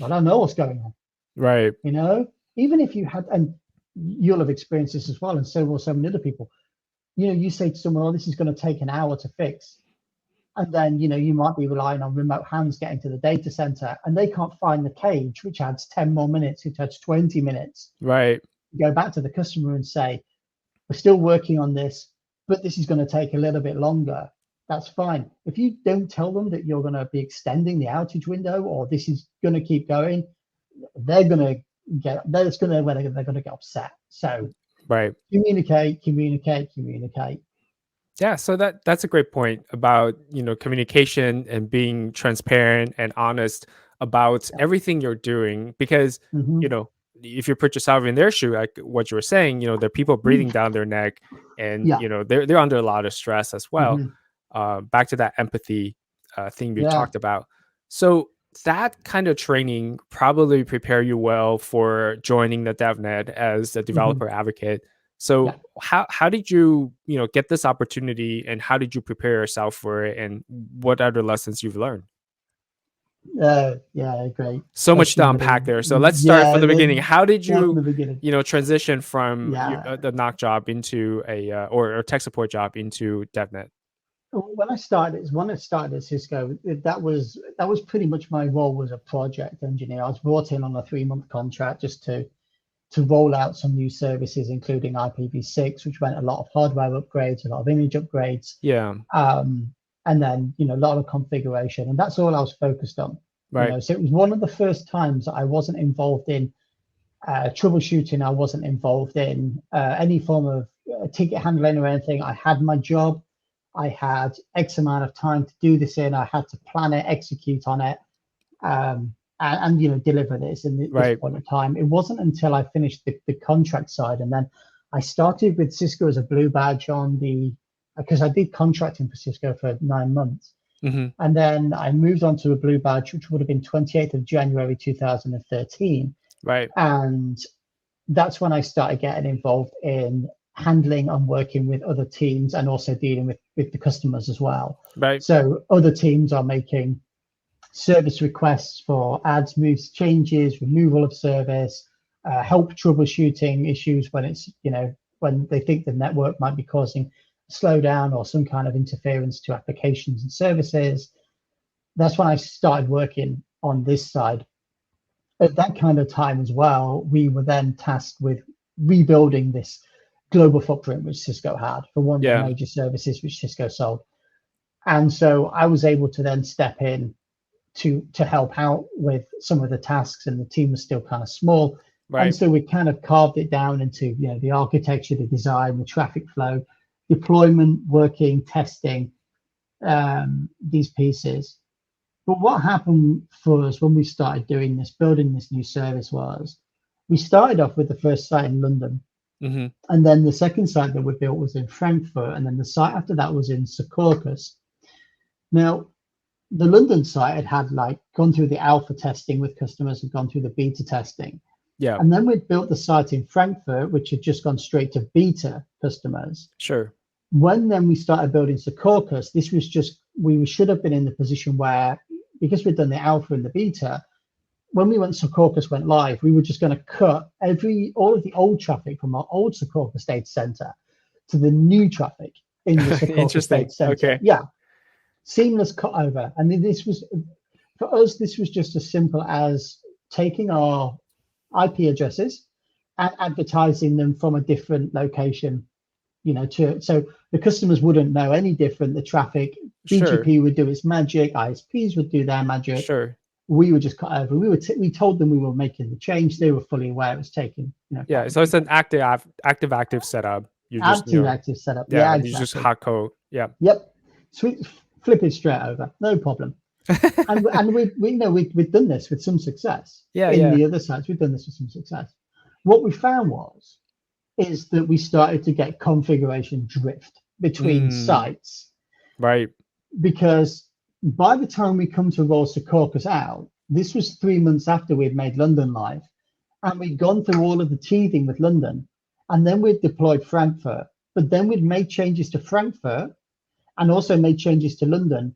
I don't know what's going on. Right. You know, even if you had, and you'll have experienced this as well, and so will so many other people. You say to someone, "Oh, this is going to take an hour to fix," and then you might be relying on remote hands getting to the data center, and they can't find the cage, which adds 10 more minutes, which adds 20 minutes. Right. Go back to the customer and say, we're still working on this, but this is going to take a little bit longer. That's fine. If you don't tell them that you're going to be extending the outage window, or this is going to keep going, they're going to they're going to get upset. So Right. communicate, communicate, communicate. Yeah, so that's a great point about, communication and being transparent and honest about Yeah. everything you're doing, because, you Hmm. know, if you put yourself in their shoe, like what you were saying, there are people breathing down their neck, and, Yeah. they're under a lot of stress as well. Hmm. Back to that empathy thing we Yeah. talked about. So that kind of training probably prepare you well for joining the DevNet as a Hmm. developer advocate. So Yeah. how did you get this opportunity, and how did you prepare yourself for it, and what are the lessons you've learned? Yeah, great So much to question, unpack buddy. there. So let's start from Yeah, the beginning. How did start from you the beginning. transition from Yeah. the knock job into or tech support job into DevNet? When I started at Cisco, that was pretty much my role as a project engineer. I was brought in on a 3-month contract just to roll out some new services, including IPv6, which meant a lot of hardware upgrades, a lot of image upgrades, Yeah. and then a lot of configuration, and that's all I was focused on. Right. So it was one of the first times that I wasn't involved in troubleshooting. I wasn't involved in any form of ticket handling or anything. I had my job. I had X amount of time to do this in. I had to plan it, execute on it, and deliver this in this Right. point in time. It wasn't until I finished the contract side, and then I started with Cisco as a blue badge on the because I did contracting for Cisco for 9 months. Hmm. And then I moved on to a blue badge, which would have been 28th of January 2013. Right. And that's when I started getting involved in handling and working with other teams and also dealing with the customers as well. Right. So other teams are making service requests for adds, moves, changes, removal of service, help troubleshooting issues when it's, when they think the network might be causing a slowdown or some kind of interference to applications and services. That's when I started working on this side. At that kind of time as well, we were then tasked with rebuilding this global footprint which Cisco had for one of the Yeah. major services which Cisco sold. And so I was able to then step in to help out with some of the tasks, and the team was still kind of small. And Right. so we kind of carved it down into, the architecture, the design, the traffic flow, deployment, working, testing, these pieces. But what happened for us when we started doing this, building this new service, was we started off with the first site in London. Hmm. And then the second site that we built was in Frankfurt. And then the site after that was in Secaucus. Now, the London site had like gone through the alpha testing with customers, had gone through the beta testing. Yeah. And then we built the site in Frankfurt, which had just gone straight to beta customers. Sure. When then we started building Secaucus, this was just, we should have been in the position where, because we'd done the alpha and the beta, when we went Secaucus went live, we were just going to cut all of the old traffic from our old Secaucus data center to the new traffic in the Secaucus Interesting. data center. Okay. Yeah, seamless cut over. And this was, for us, this was just as simple as taking our IP addresses and advertising them from a different location, so the customers wouldn't know any different. The traffic, Sure. BGP would do its magic, ISPs would do their magic. Sure. We would just cut over. We told them we were making the change. They were fully aware it was taking, Yeah. So it's an active setup. You just, active setup. yeah, Yeah, you just exactly. hot code. Yeah. Yep. Sweet, flip it straight over, no problem. And we've done this with some success. Yeah. In Yeah. the other sites, we've done this with some success. What we found is that we started to get configuration drift between sites, Right. because by the time we come to roll Secaucus out, this was 3 months after we'd made London live, and we'd gone through all of the teething with London, and then we'd deployed Frankfurt, but then we'd made changes to Frankfurt and also made changes to London,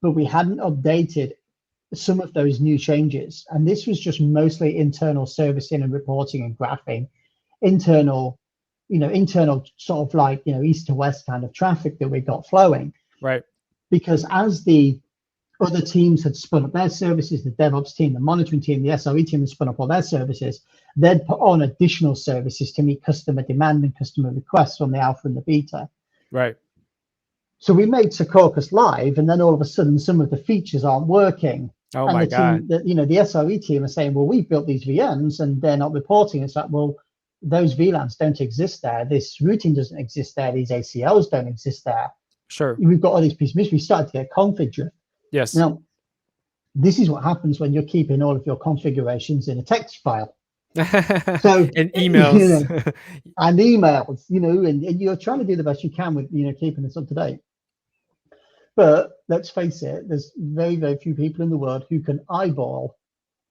but we hadn't updated some of those new changes. And this was just mostly internal servicing and reporting and graphing, internal sort of like, east to west kind of traffic that we got flowing. Right. Because as the other teams had spun up their services, the DevOps team, the monitoring team, the SRE team had spun up all their services, they'd put on additional services to meet customer demand and customer requests from the alpha and the beta. Right. So we made Secaucus live, and then all of a sudden some of the features aren't working. Oh And my the God. team, the SRE team are saying, well, we've built these VMs and they're not reporting. It's like, well, those VLANs don't exist there. This routing doesn't exist there. These ACLs don't exist there. Sure. We've got all these pieces. We started to get config drift. Yes. Now, this is what happens when you're keeping all of your configurations in a text file. So and emails. and emails, and you're trying to do the best you can with, keeping this up to date. But let's face it, there's very, very few people in the world who can eyeball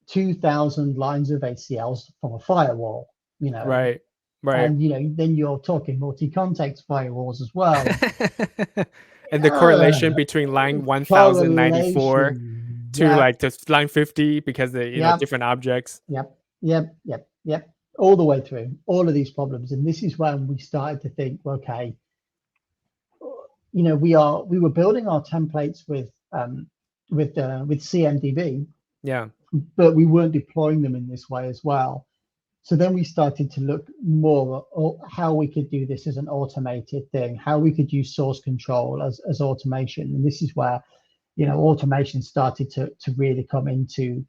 2,000 lines of ACLs from a firewall, Right. Right. And, then you're talking multi-context firewalls as well. And the correlation between line 1094 to like to line 50 because they different objects. Yep. All the way through all of these problems. And this is when we started to think, okay, we were building our templates with CMDB, Yeah. but we weren't deploying them in this way as well. So then we started to look more at how we could do this as an automated thing, how we could use source control as automation. And this is where, automation started to really come into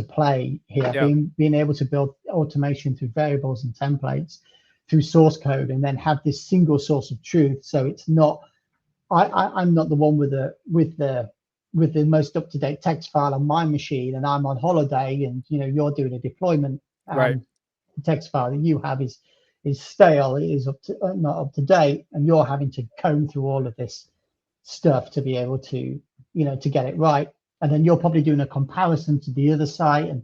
play here. Yeah. Being able to build automation through variables and templates, through source code, and then have this single source of truth. So it's not, I'm not the one with the most up-to-date text file on my machine, and I'm on holiday, and you're doing a deployment. Right. The text file that you have is stale, it is not up to date, and you're having to comb through all of this stuff to be able to, to get it right. And then you're probably doing a comparison to the other site and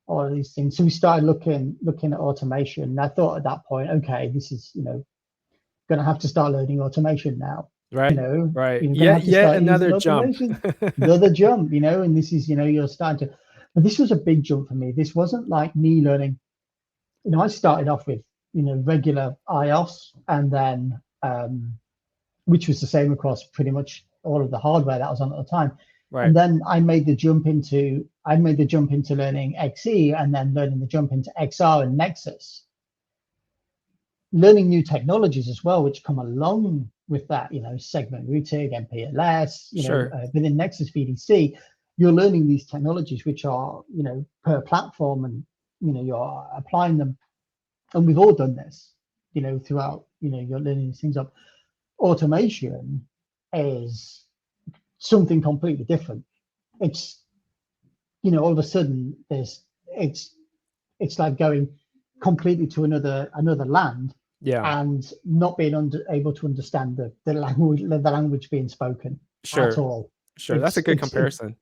all of these things. So we started looking at automation. And I thought at that point, okay, this is, going to have to start learning automation now. Right. Right. You're going to Yet have to start another using jump. automation. Another jump, and this is, you're starting to, but this was a big jump for me. This wasn't like me learning, I started off with, regular iOS, and then, which was the same across pretty much all of the hardware that was on at the time. Right. And then I made the jump into learning XE, and then learning the jump into XR and Nexus, learning new technologies as well, which come along with that, segment routing, MPLS, Sure. Within Nexus VDC, you're learning these technologies which are, per platform, and, you're applying them. And we've all done this, throughout, you're learning these things up. Automation is something completely different. It's, all of a sudden it's like going completely to another land, Yeah. and not being able to understand the language being spoken at all. Sure. That's a good comparison.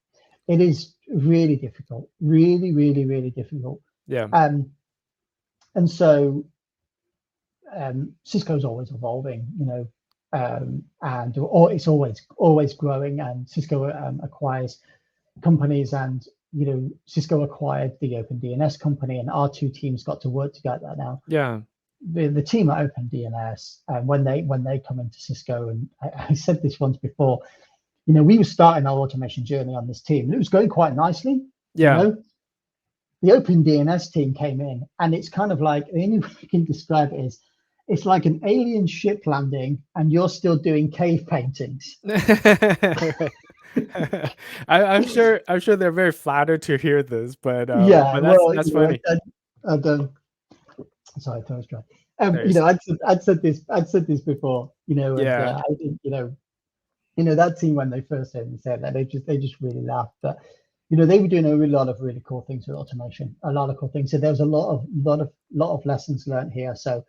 It is really difficult, really, really, really difficult. Yeah. And so Cisco's always evolving, and it's always growing. And Cisco acquires companies, and Cisco acquired the OpenDNS company, and our two teams got to work together now. Yeah. The team at OpenDNS, when they come into Cisco, and I said this once before, we were starting our automation journey on this team, and it was going quite nicely. Yeah. The OpenDNS team came in, and it's kind of like, the only way I can describe it is, it's like an alien ship landing, and you're still doing cave paintings. I'm sure they're very flattered to hear this, but yeah, but that's funny. Sorry, I was dry. I'd said this before, Yeah. I think, that team, when they first heard me say that, they just really laughed. But they were doing a lot of really cool things with automation, a lot of cool things. So there was a lot of lessons learned here. So,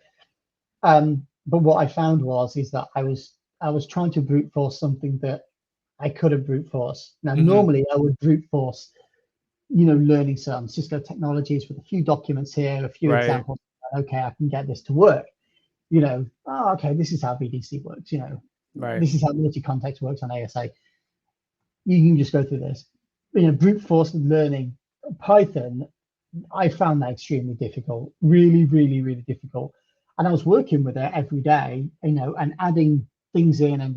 but what I found is that I was trying to brute force something that I couldn't brute force. Now, normally I would brute force, learning some Cisco technologies with a few documents here, a few examples. Okay, I can get this to work. Okay, this is how VDC works. This is how multi-context works on ASA. You can just go through this. Brute force learning Python, I found that extremely difficult, really, really, really difficult. And I was working with it every day, and adding things in, and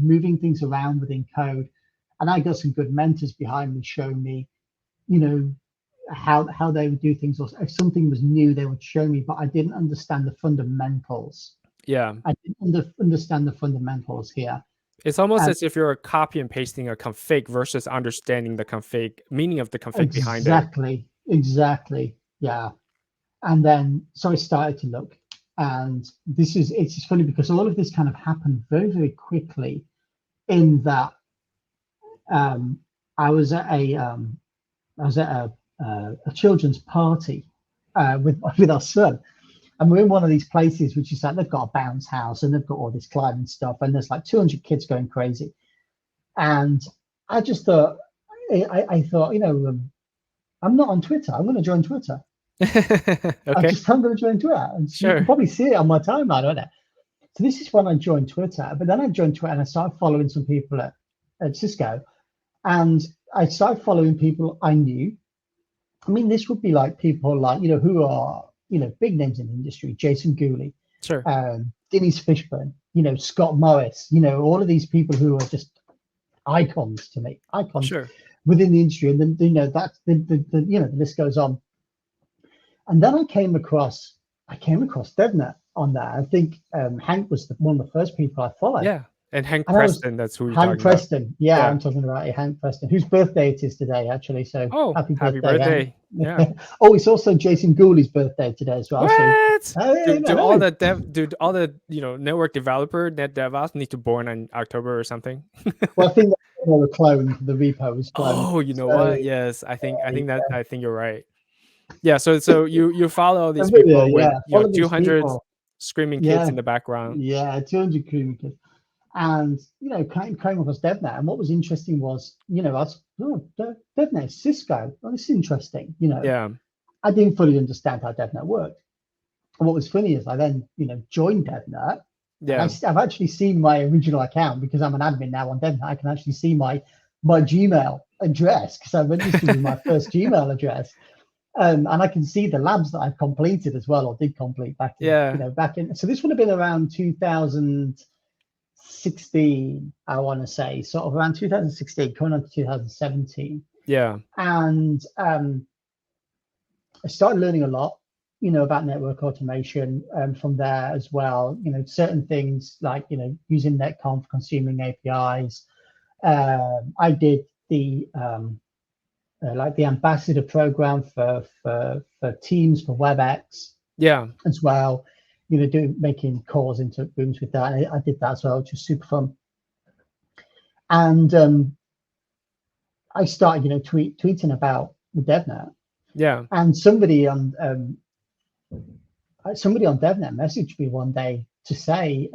moving things around within code. And I got some good mentors behind me showing me, how they would do things, or if something was new, they would show me, but I didn't understand the fundamentals. Yeah. I didn't understand the fundamentals here. It's almost as if you're copy and pasting a config versus understanding the config, meaning of the config behind it. Exactly. Yeah. And then, so I started to look, and it's funny because all of this kind of happened very, very quickly, in that I was at a children's party with our son, and we're in one of these places which is like, they've got a bounce house, and they've got all this climbing stuff, and there's like 200 kids going crazy. And I just thought, I thought, I'm not on Twitter. I'm going to join Twitter. Okay. I'm going to join Twitter. And Sure. You can probably see it on my timeline, right there. So this is when I joined Twitter. But then I joined Twitter, and I started following some people at Cisco. And I started following people I knew. I mean, this would be like people like, who are, big names in the industry: Jason Gooley, Sure. Denise Fishburne, Scott Morris, all of these people who are just icons to me, Sure. within the industry. And then, that's the list goes on. And then I came across DevNet on there. I think Hank was one of the first people I followed. Yeah. And Hank Preston, that's who you're talking Hank Preston. about. Yeah, I'm talking about Hank Preston, whose birthday it is today, actually. So happy birthday. Yeah. Oh, it's also Jason Gooley's birthday today as well. What? So, do all the network developer, net DevOps need to born in October or something? Well, I think that's all the clone, the repo was cloned. Oh, you know what? Yes, I think you're right. Yeah, so you follow all these people with 200 screaming kids in the background. Yeah, 200 screaming kids. and came across DevNet. And what was interesting was, I was, DevNet, Cisco. Oh, this is interesting. Yeah. I didn't fully understand how DevNet worked. And what was funny is I then, joined DevNet, and Yeah. I've actually seen my original account because I'm an admin now on DevNet. I can actually see my Gmail address because I registered with my first Gmail address. And I can see the labs that I've completed as well, or did complete back in, Yeah. So this would have been around 2016, I want to say, sort of around 2016, coming on to 2017. Yeah. And I started learning a lot, about network automation from there as well. Certain things like, using netconf, consuming APIs. I did the like the ambassador program for Teams, for WebEx Yeah. as well. Making calls into rooms with that. I did that as well, which was super fun. And I started, tweeting about the DevNet, Yeah. and somebody on DevNet messaged me one day to say,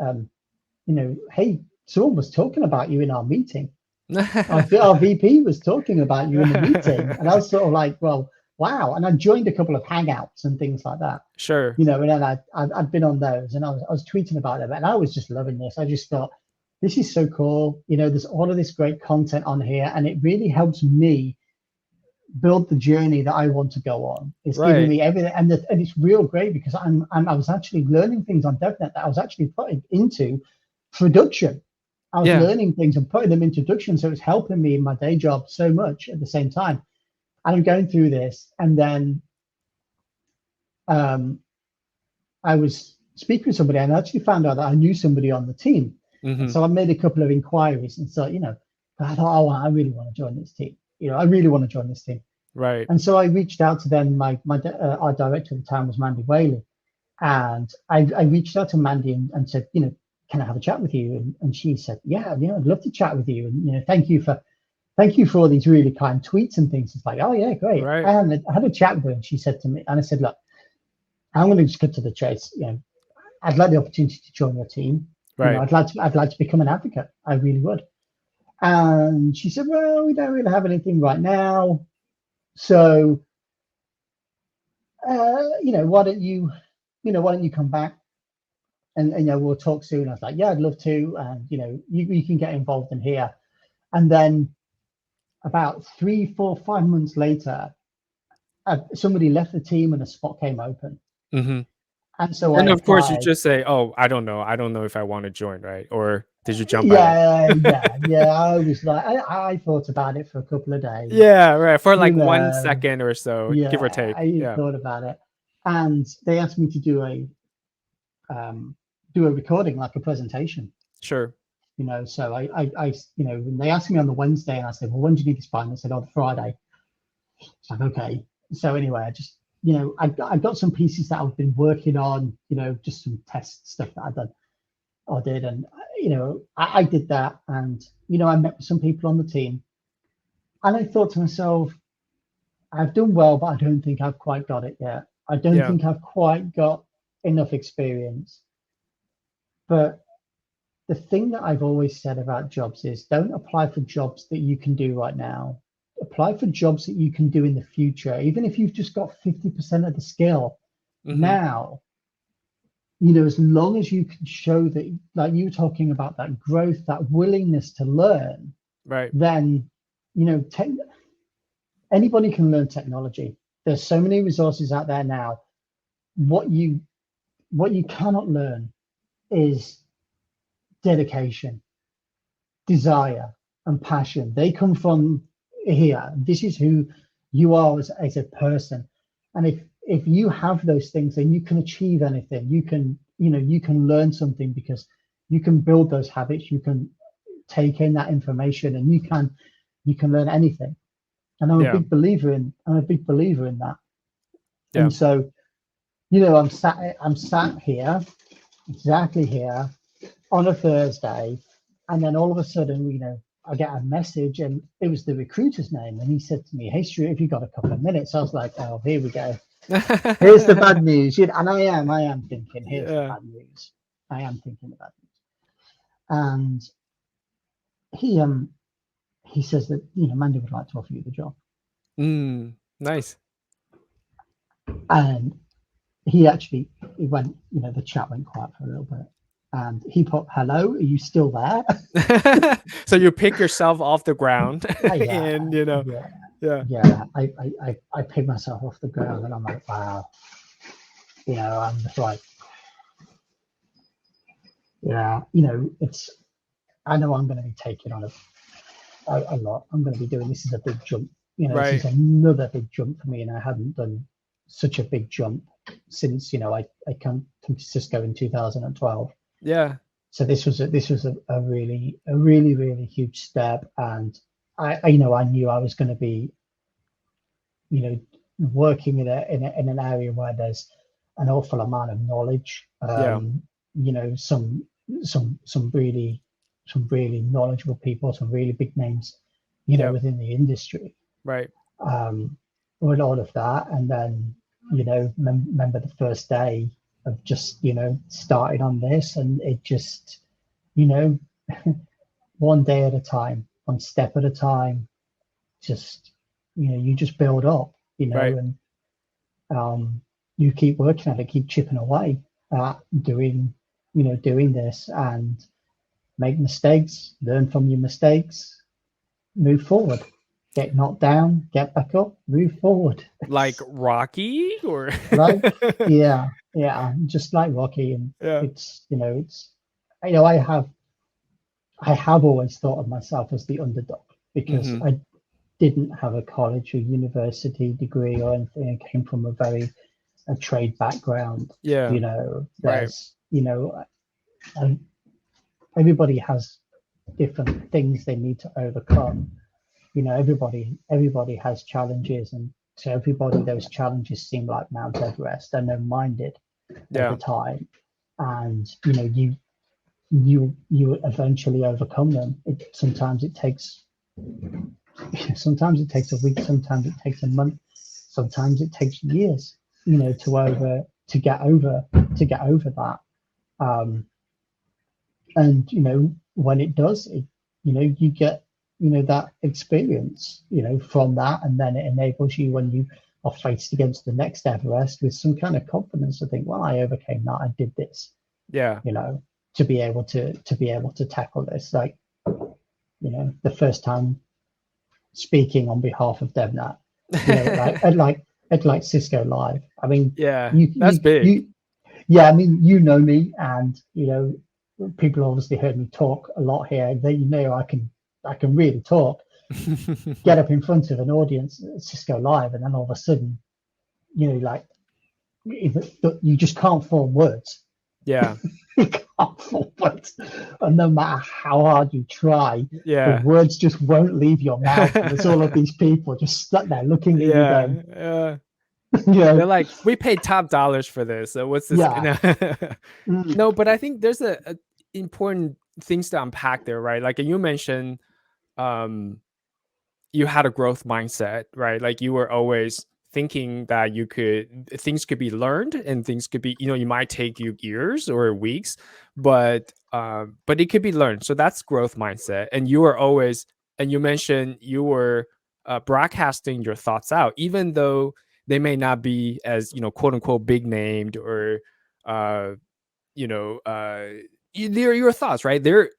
hey, someone was talking about you in our meeting. Our VP was talking about you in the meeting, and I was sort of like, well, wow. And I joined a couple of Hangouts and things like that. Sure. And then I'd been on those, and I was tweeting about them, and I was just loving this. I just thought, this is so cool. There's all of this great content on here, and it really helps me build the journey that I want to go on. It's giving me everything, and it's real great because I was actually learning things on DevNet that I was actually putting into production. I was learning things and putting them into production, so it's helping me in my day job so much at the same time. And I'm going through this, and then I was speaking with somebody, and I actually found out that I knew somebody on the team. Mm-hmm. And so I made a couple of inquiries, and so I thought, oh, I really want to join this team. I really want to join this team. Right. And so I reached out to them. Our director at the time was Mandy Whaley, and I reached out to Mandy and said, can I have a chat with you? And she said, yeah, I'd love to chat with you. And thank you for all these really kind tweets and things. It's like, oh yeah, great. Right. And I had a chat with her, and she said to me, and I said, look, I'm going to just cut to the chase. I'd like the opportunity to join your team. Right. I'd like to become an advocate. I really would. And she said, well, we don't really have anything right now. So, why don't you come back and we'll talk soon. I was like, yeah, I'd love to. And, you can get involved in here. And then about 3, 4, 5 months later, somebody left the team and a spot came open. Mm-hmm. And so and I of course you applied. just say, oh, I don't know if I want to join, right? Or did you jump Yeah. I was like, I thought about it for a couple of days. Yeah, right. For like 1 second or so, give or take. I thought about it. And they asked me to do a recording, like a presentation. Sure. So I when they asked me on the Wednesday, and I said, well, when do you need this by? And they said, on Friday. It's like, okay. So anyway, I just, I got some pieces that I've been working on, just some test stuff that I did. And, I did that. And, I met with some people on the team. And I thought to myself, I've done well, but I don't think I've quite got it yet. I don't think I've quite got enough experience. But the thing that I've always said about jobs is, don't apply for jobs that you can do right now. Apply for jobs that you can do in the future, even if you've just got 50% of the skill. Mm-hmm. Now, as long as you can show that, like you were talking about, that growth, that willingness to learn, right? Then, anybody can learn technology. There's so many resources out there now. What you cannot learn is dedication, desire, and passion. They come from here. This is who you are as a person. And if you have those things, then you can achieve anything. You can learn something, because you can build those habits. You can take in that information, and you can learn anything. And I'm a big believer in that. Yeah. And so, I'm sat here, exactly here, on a Thursday, and then all of a sudden, I get a message, and it was the recruiter's name, and he said to me, "Hey, Stuart, have you got a couple of minutes?" I was like, "Oh, here we go. Here's the bad news." And I am thinking, here's the bad news. I am thinking the bad news. And he he says that, Mandy would like to offer you the job. Nice. And he went, the chat went quiet for a little bit, and he put, "Hello, are you still there?" So you pick yourself off the ground, Yeah, and yeah, yeah, yeah. I picked myself off the ground, and I'm like, wow. I'm just like, yeah, it's. I know I'm going to be taking on a lot. I'm going to be doing, this is a big jump. This is right, another big jump for me, and I hadn't done such a big jump since I come to Cisco in 2012. yeah, So this was a really huge step, and I knew I was going to be, you know working in an area where there's an awful amount of knowledge. yeah, Some really knowledgeable people, some really big names, yeah, within the industry. right, um, with all of that. And then, remember the first day of just, starting on this, and it just, you know, one day at a time, one step at a time, just, you just build up, right. and you keep working at it, keep chipping away at doing this, and make mistakes, learn from your mistakes, move forward, get knocked down, get back up, move forward. Like Rocky, or Right? Yeah, just like Rocky. And yeah, I have always thought of myself as the underdog, because hmm, I didn't have a college or university degree or anything. I came from a trade background. yeah, right, There's, uh, everybody has different things they need to overcome. Everybody has challenges, and to everybody those challenges seem like Mount Everest, and they're minded at the yeah, time. And you eventually overcome them. Sometimes it takes a week, sometimes it takes a month, sometimes it takes years, to get over that. um and when it does, you get that experience from that, and then it enables you, when you are faced against the next Everest, with some kind of confidence to think, well, I overcame that, I did this, yeah, you know to be able to tackle this. Like, the first time speaking on behalf of DevNet, at like Cisco Live. I mean, yeah. you That's you big. you yeah, I mean, me, and people obviously heard me talk a lot here. They I can really talk, get up in front of an audience at Cisco Live, and then all of a sudden, like, you just can't form words. Yeah, You can't form words, and no matter how hard you try, the yeah, words just won't leave your mouth. And there's all of these people just stuck there looking at you, yeah, going, yeah. you They're know, like, we paid top dollars for this. So what's this? yeah, mm, No, but I think there's a important things to unpack there, right? Like you mentioned, um, you had a growth mindset, right? Like you were always thinking that things could be learned, and things could be, you might take you years or weeks, but it could be learned. So that's growth mindset. And you were always, and you mentioned you were broadcasting your thoughts out, even though they may not be as, quote unquote big named, or uh you know uh they're your thoughts, right? They're,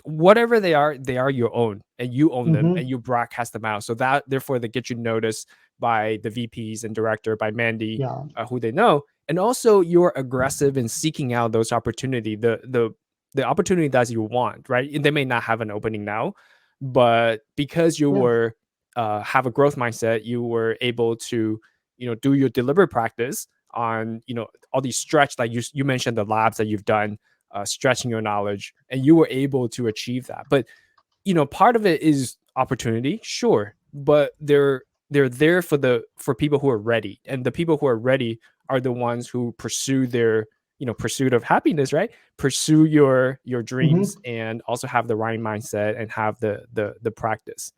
whatever they are your own, and you own them, hmm and you broadcast them out, so that therefore they get you noticed by the VPs and director, by Mandy, yeah, who they know. And also you're aggressive in seeking out those opportunity, the opportunity that you want, right? And they may not have an opening now, but because you yeah, were have a growth mindset, you were able to, do your deliberate practice on, all these stretch, like you mentioned the labs that you've done, stretching your knowledge, and you were able to achieve that. But part of it is opportunity, sure, but they're there for people who are ready, and the people who are ready are the ones who pursue their, pursuit of happiness, right? Pursue your hmm dreams, and also have the right mindset, and have the practice.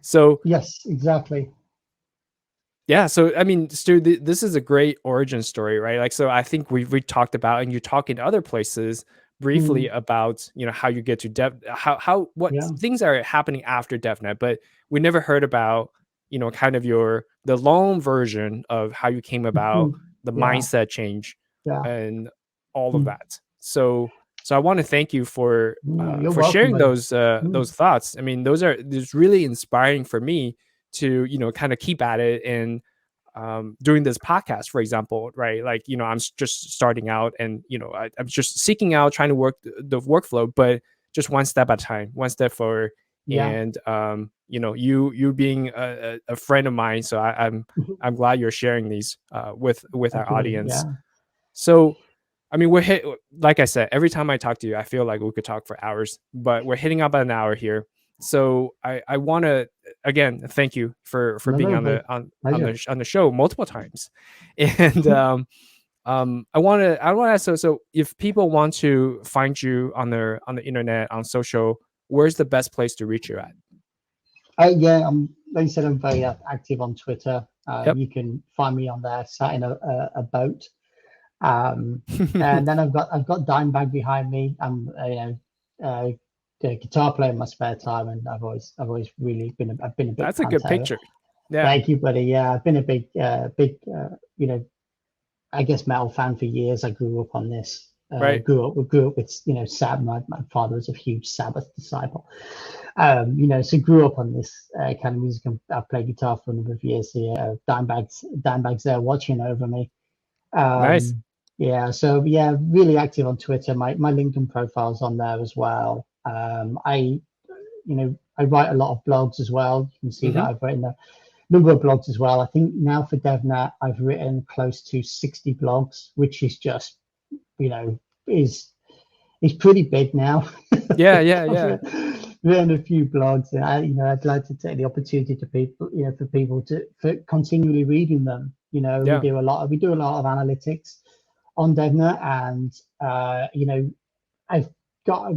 So yes, exactly. yeah, so I mean, Stu, this is a great origin story, right? Like, so I think we talked about, and you talk in other places, briefly Mm, about how you get to dev, how what yeah. things are happening after DevNet, but we never heard about kind of the long version of how you came about, Mhm. the Yeah. mindset change, Yeah. and all of Mm. that. So I want to thank you No, you're for welcome, sharing buddy. Mm. those thoughts. I mean, those really inspiring for me to kind of keep at it. And doing this podcast, for example, right? Like, I'm just starting out, and I'm just seeking out, trying to work the workflow, but just one step at a time, one step forward. Yeah. And you being a friend of mine, so I'm glad you're sharing these with our Thank you, buddy. audience. Yeah. So, I mean, we're like I said, every time I talk to you, I feel like we could talk for hours, but we're hitting up an hour here. So I want to again thank you for No, being no, on buddy. Pleasure. the show multiple times. And I want to ask, so if people want to find you on the internet, on social, where's the best place to reach you at? Yeah, like you said, I'm very active on Twitter. Yep. You can find me on there, sat in a boat. Um, and then I've got Dimebag behind me. I'm a guitar player in my spare time, and I've always really been a big That's a good Pantera. picture. Yeah. Thank you, buddy. Yeah, I've been a you know, I guess metal fan for years. I grew up on this. Right. Grew up with Sab. My father was a huge Sabbath disciple. So grew up on this kind of music. And I've played guitar for a number of years here. Dimebag's there watching over me. Nice. Yeah, so yeah, really active on Twitter. My LinkedIn profile's on there as well. I write a lot of blogs as well. You can see that Hmm. I've written a number of blogs as well. I think now for DevNet, I've written close to 60 blogs, which is just, you know, is pretty big now. Yeah, yeah, I've yeah, written a few blogs, and I'd like to take the opportunity to people, for people for continually reading them. yeah. We do a lot of analytics on DevNet, and I've got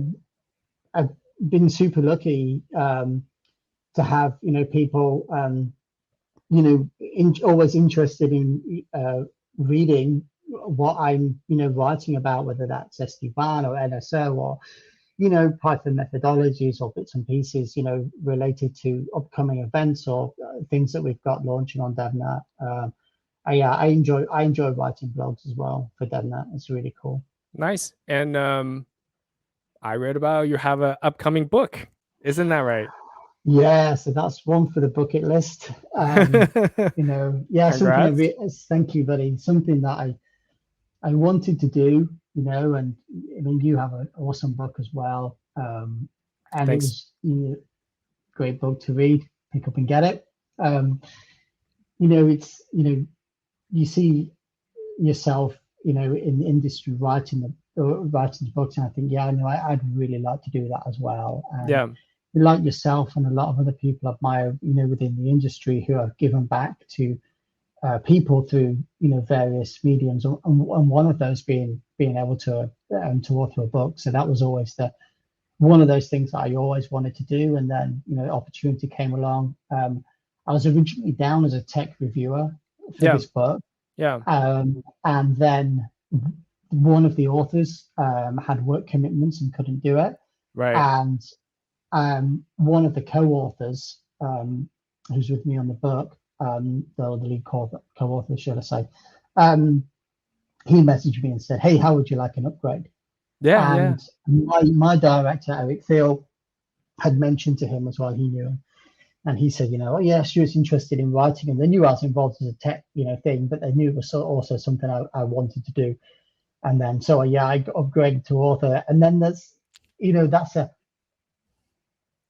I've been super lucky to have people always interested in reading what I'm writing about, whether that's SD-WAN or NSO or Python methodologies or bits and pieces related to upcoming events or things that we've got launching on DevNet. I enjoy writing blogs as well for DevNet. It's really cool. Nice. And I read about you have a upcoming book. Isn't that right? Yeah, so that's one for the bucket list. Yeah, something Congrats. thank you, buddy. Something that I wanted to do, and I mean, you have an awesome book as well. And it Thanks. was great book to read, pick up and get it. It's, you see yourself, in the industry writing the books, and I think, yeah, I'd really like to do that as well. And Yeah. like yourself and a lot of other people I admire, within the industry who have given back to people through various mediums, and one of those being able to author a book. So that was always the one of those things that I always wanted to do, and then opportunity came along. I was originally down as a tech reviewer for Yeah. this book, Yeah. and then one of the authors had work commitments and couldn't do it, Right. and one of the co-authors who's with me on the book, the lead co-author, should I say, um, he messaged me and said, "Hey, how would you like an upgrade?" Yeah. Yeah. And my director, Eric Thiel, had mentioned to him as well. He knew him, and he said, "Oh yeah, Stuart's interested in writing," and they knew I was involved as a tech, thing, but they knew it was also something I wanted to do. And then so yeah, I got upgraded to author, and then that's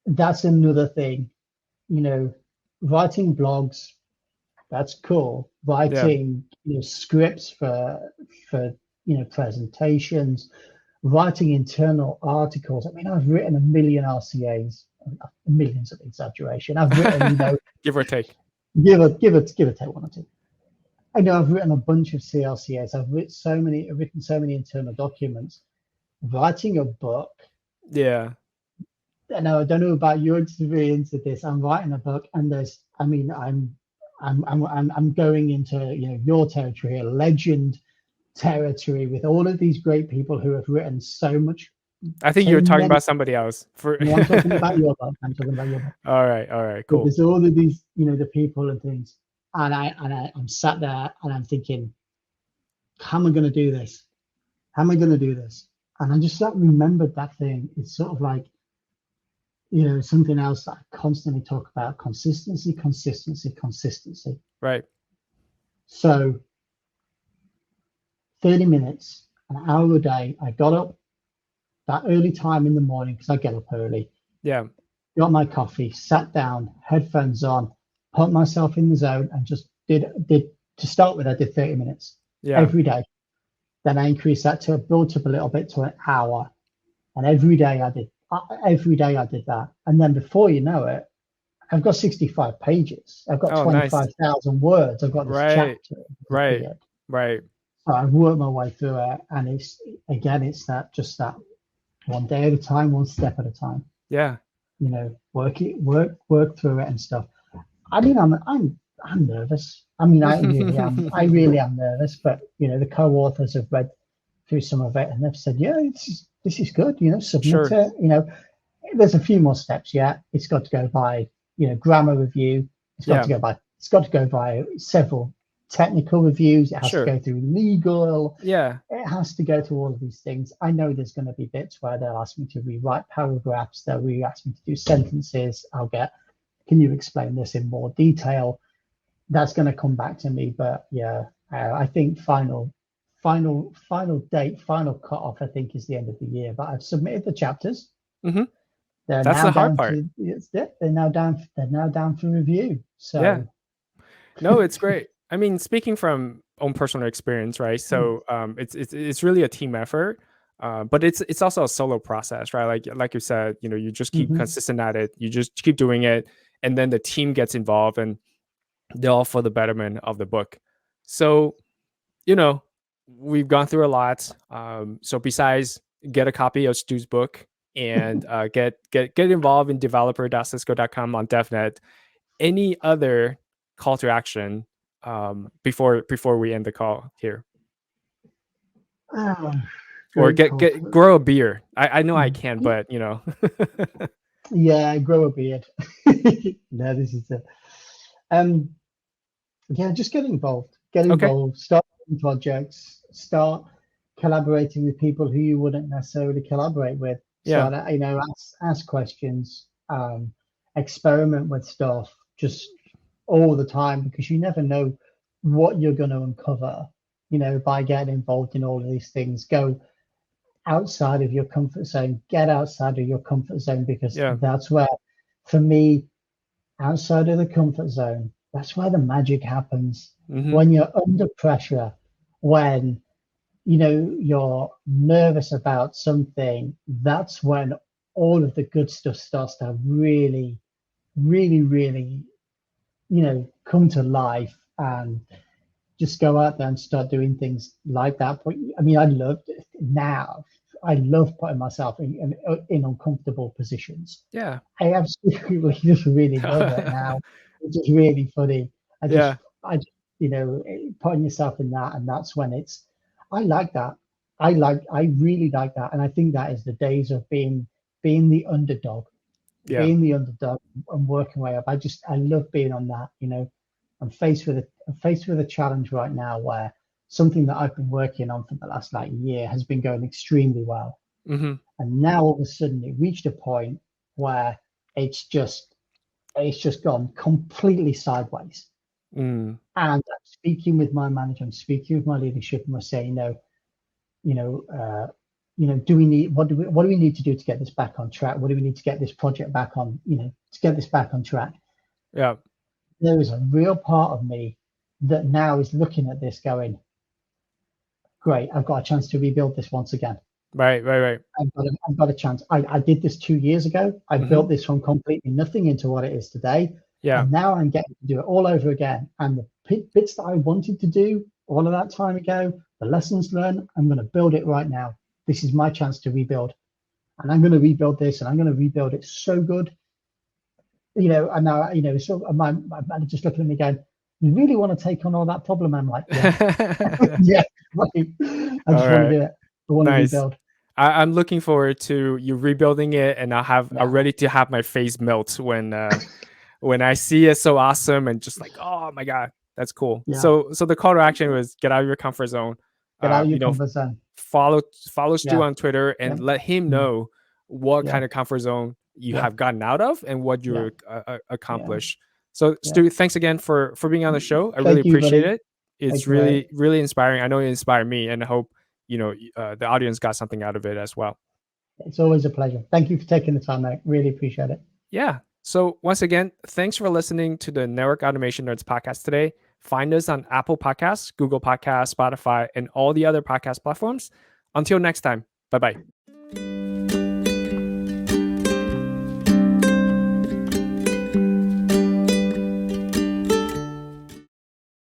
that's another thing, writing blogs, that's cool. Yeah. Writing, scripts for presentations, writing internal articles. I mean, I've written a million RCAs, millions of exaggeration. I've written, Give or take. give or take one or two. I know I've written a bunch of CLCAs. I've written so many internal documents. Writing a book, Yeah. and I don't know about your experience with this. I'm writing a book, and I mean, I'm going into your territory here, legend territory with all of these great people who have written so I think so you're talking many. about somebody else. For No, I'm talking about your book. I'm talking about your book. all right, But cool. there's all of these, the people and things, and I'm sat there and I'm thinking, how am I going to do this? How am I going to do this? And I just like remembered that thing. It's sort of like, something else that I constantly talk about: consistency, consistency, consistency. Right. So 30 minutes, an hour a day. I got up that early time in the morning because I get up early. Yeah. Got my coffee, sat down, headphones on, put myself in the zone, and just did to start with. I did 30 minutes Yeah. every day. Then I increased that to built up a little bit to an hour, and every day I did. Every day I did that, and then before you know it, I've got 65 pages. I've got Oh, nice. 25,000 words. I've got this Right. chapter Right. appeared. Right. So I've worked my way through it, and it's that one day at a time, one step at a time. Yeah. Work through it and stuff. I mean, I'm nervous. I mean, I really am. I really am nervous. But the co-authors have read through some of it and they've said, yeah, this is good. Submit Sure. it. There's a few more steps yet. It's got to go by grammar review. It's got Yeah. to go by. It's got to go by several technical reviews. It has Sure. to go through legal. Yeah. It has to go through all of these things. I know there's going to be bits where they'll ask me to rewrite paragraphs. They'll ask me to do sentences. Can you explain this in more detail? That's going to come back to me. But yeah, I think final date, final cutoff, I think is the end of the year. But I've submitted the chapters. Hmm. They're That's now the hard down part. to they're now down for review. Yeah. So No, it's great. I mean, speaking from own personal experience, right? So it's really a team effort, but it's also a solo process, right? Like you said, you just keep mhm. consistent at it. You just keep doing it, and then the team gets involved, and they're all for the betterment of the book. So you know, we've gone through a lot. So besides get a copy of Stu's book and get involved in developer.cisco.com on DevNet, any other call to action before we end the call here? Oh, Or great call. grow a beer. I know I Mm. can, but Yeah, grow a beard. No, this is it. Um, yeah, just get involved. Get okay. involved. Start doing projects. Start collaborating with people who you wouldn't necessarily collaborate with. Yeah. Start, ask questions. Experiment with stuff just all the time because you never know what you're going to uncover. By getting involved in all of these things, go outside of your comfort zone. Get outside of your comfort zone because Yeah. that's where, for me, outside of the comfort zone, that's where the magic happens. Hmm. When you're under pressure, when you're nervous about something, that's when all of the good stuff starts to really, really, really, come to life and just go out there and start doing things like that. But I mean, I love putting myself in uncomfortable positions. Yeah. I absolutely just really love it now. It's just really funny. Yeah. I just, putting yourself in that, and that's when I like that. I really like that, and I think that is the days of being the underdog, Yeah. and working way up. I love being on that. I'm faced with a challenge right now where something that I've been working on for the last like year has been going extremely well, Hmm. and now all of a sudden it reached a point where it's just it's just gone completely sideways. Mm. And I'm speaking with my manager, I'm speaking with my leadership, and we're saying, you know, uh, do we need what do we need to do to get this back on track? What do we need to get this project back on, to get this back on track? Yeah. There is a real part of me that now is looking at this going, great, I've got a chance to rebuild this once again. Right. Right. Right. I've got a chance. I did this 2 years ago. I Hmm. built this from completely nothing into what it is today. Yeah. And now I'm getting to do it all over again. And the bits that I wanted to do all of that time ago, the lessons learned, I'm going to build it right now. This is my chance to rebuild. And I'm going to rebuild this and I'm going to rebuild it so good. And now, so my manager's looking at me going, you really want to take on all that problem? I'm like, yeah, yeah, right. I All just want to right. do it. I want to Nice. rebuild. I'm looking forward to you rebuilding it, and I'm Yeah, ready to have my face melt when I see it so awesome and just like, oh my god, that's cool. yeah. So the call to action was get out of your comfort zone. Get out of You your know, comfort zone. follow Stu Yeah, on Twitter yeah, and let him mm, know what yeah, kind of comfort zone you yeah, have gotten out of and what yeah, you yeah, accomplish. So yeah. Stu, thanks again for being on the show. I really Thank you, appreciate buddy. it. It's Thank you, mate. really inspiring. I know it inspired me, and I hope the audience got something out of it as well. It's always a pleasure. Thank you for taking the time, mate. Really appreciate it. Yeah. So once again, thanks for listening to the Network Automation Nerds podcast today. Find us on Apple Podcasts, Google Podcasts, Spotify, and all the other podcast platforms. Until next time, bye bye.